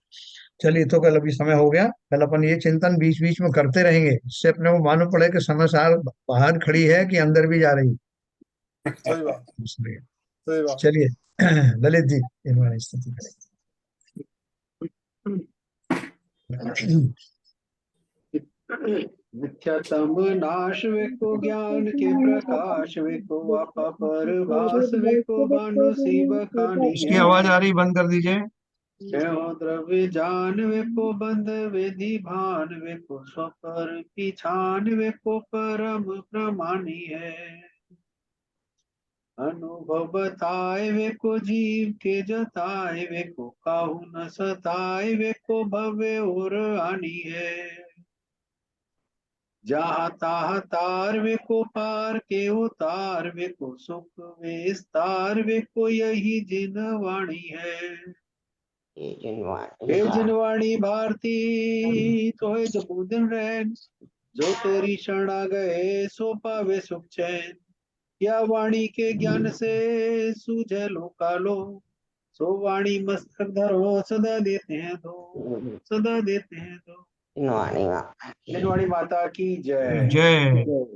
चलिए, तो कल अभी समय हो गया, कल अपन ये चिंतन बीच बीच में करते रहेंगे, इससे अपने को मालूम पड़े कि समय साल बाहर खड़ी है कि अंदर भी जा रही सही बात, है। इसलिए सही बात। चलिए ललित जी हमारी स्तुति करें। मिथ्यात्म नाश वेको ज्ञान के प्रकाश वेको आपा पर भास वेको भानुसी बखानी इसकी है। आवाज आ रही, बंद कर दीजिए। हो द्रव्य जान वेको बंध वेधि भान वेको स्वपर की छान वेको परम प्रमाणी है। अनुभव बताए वेको जीव के जताए वेको काहू न सताए वेको भव्य और हानि है। जहाँ ताह तार वे को पार के उतार वे को सुख विस्तार वे को यही जिन वाणी है। हे जिनवाणी भारती तो है जपू दिन रैन, जो तेरी शरणा गए सो पावे सुख चैन। या वाणी के ज्ञान से सूझे लोकालो, सो वाणी मस्तक धरो सदा देते हैं दो, सदा देते हैं दो। जिनवाणी माता की जय। जय।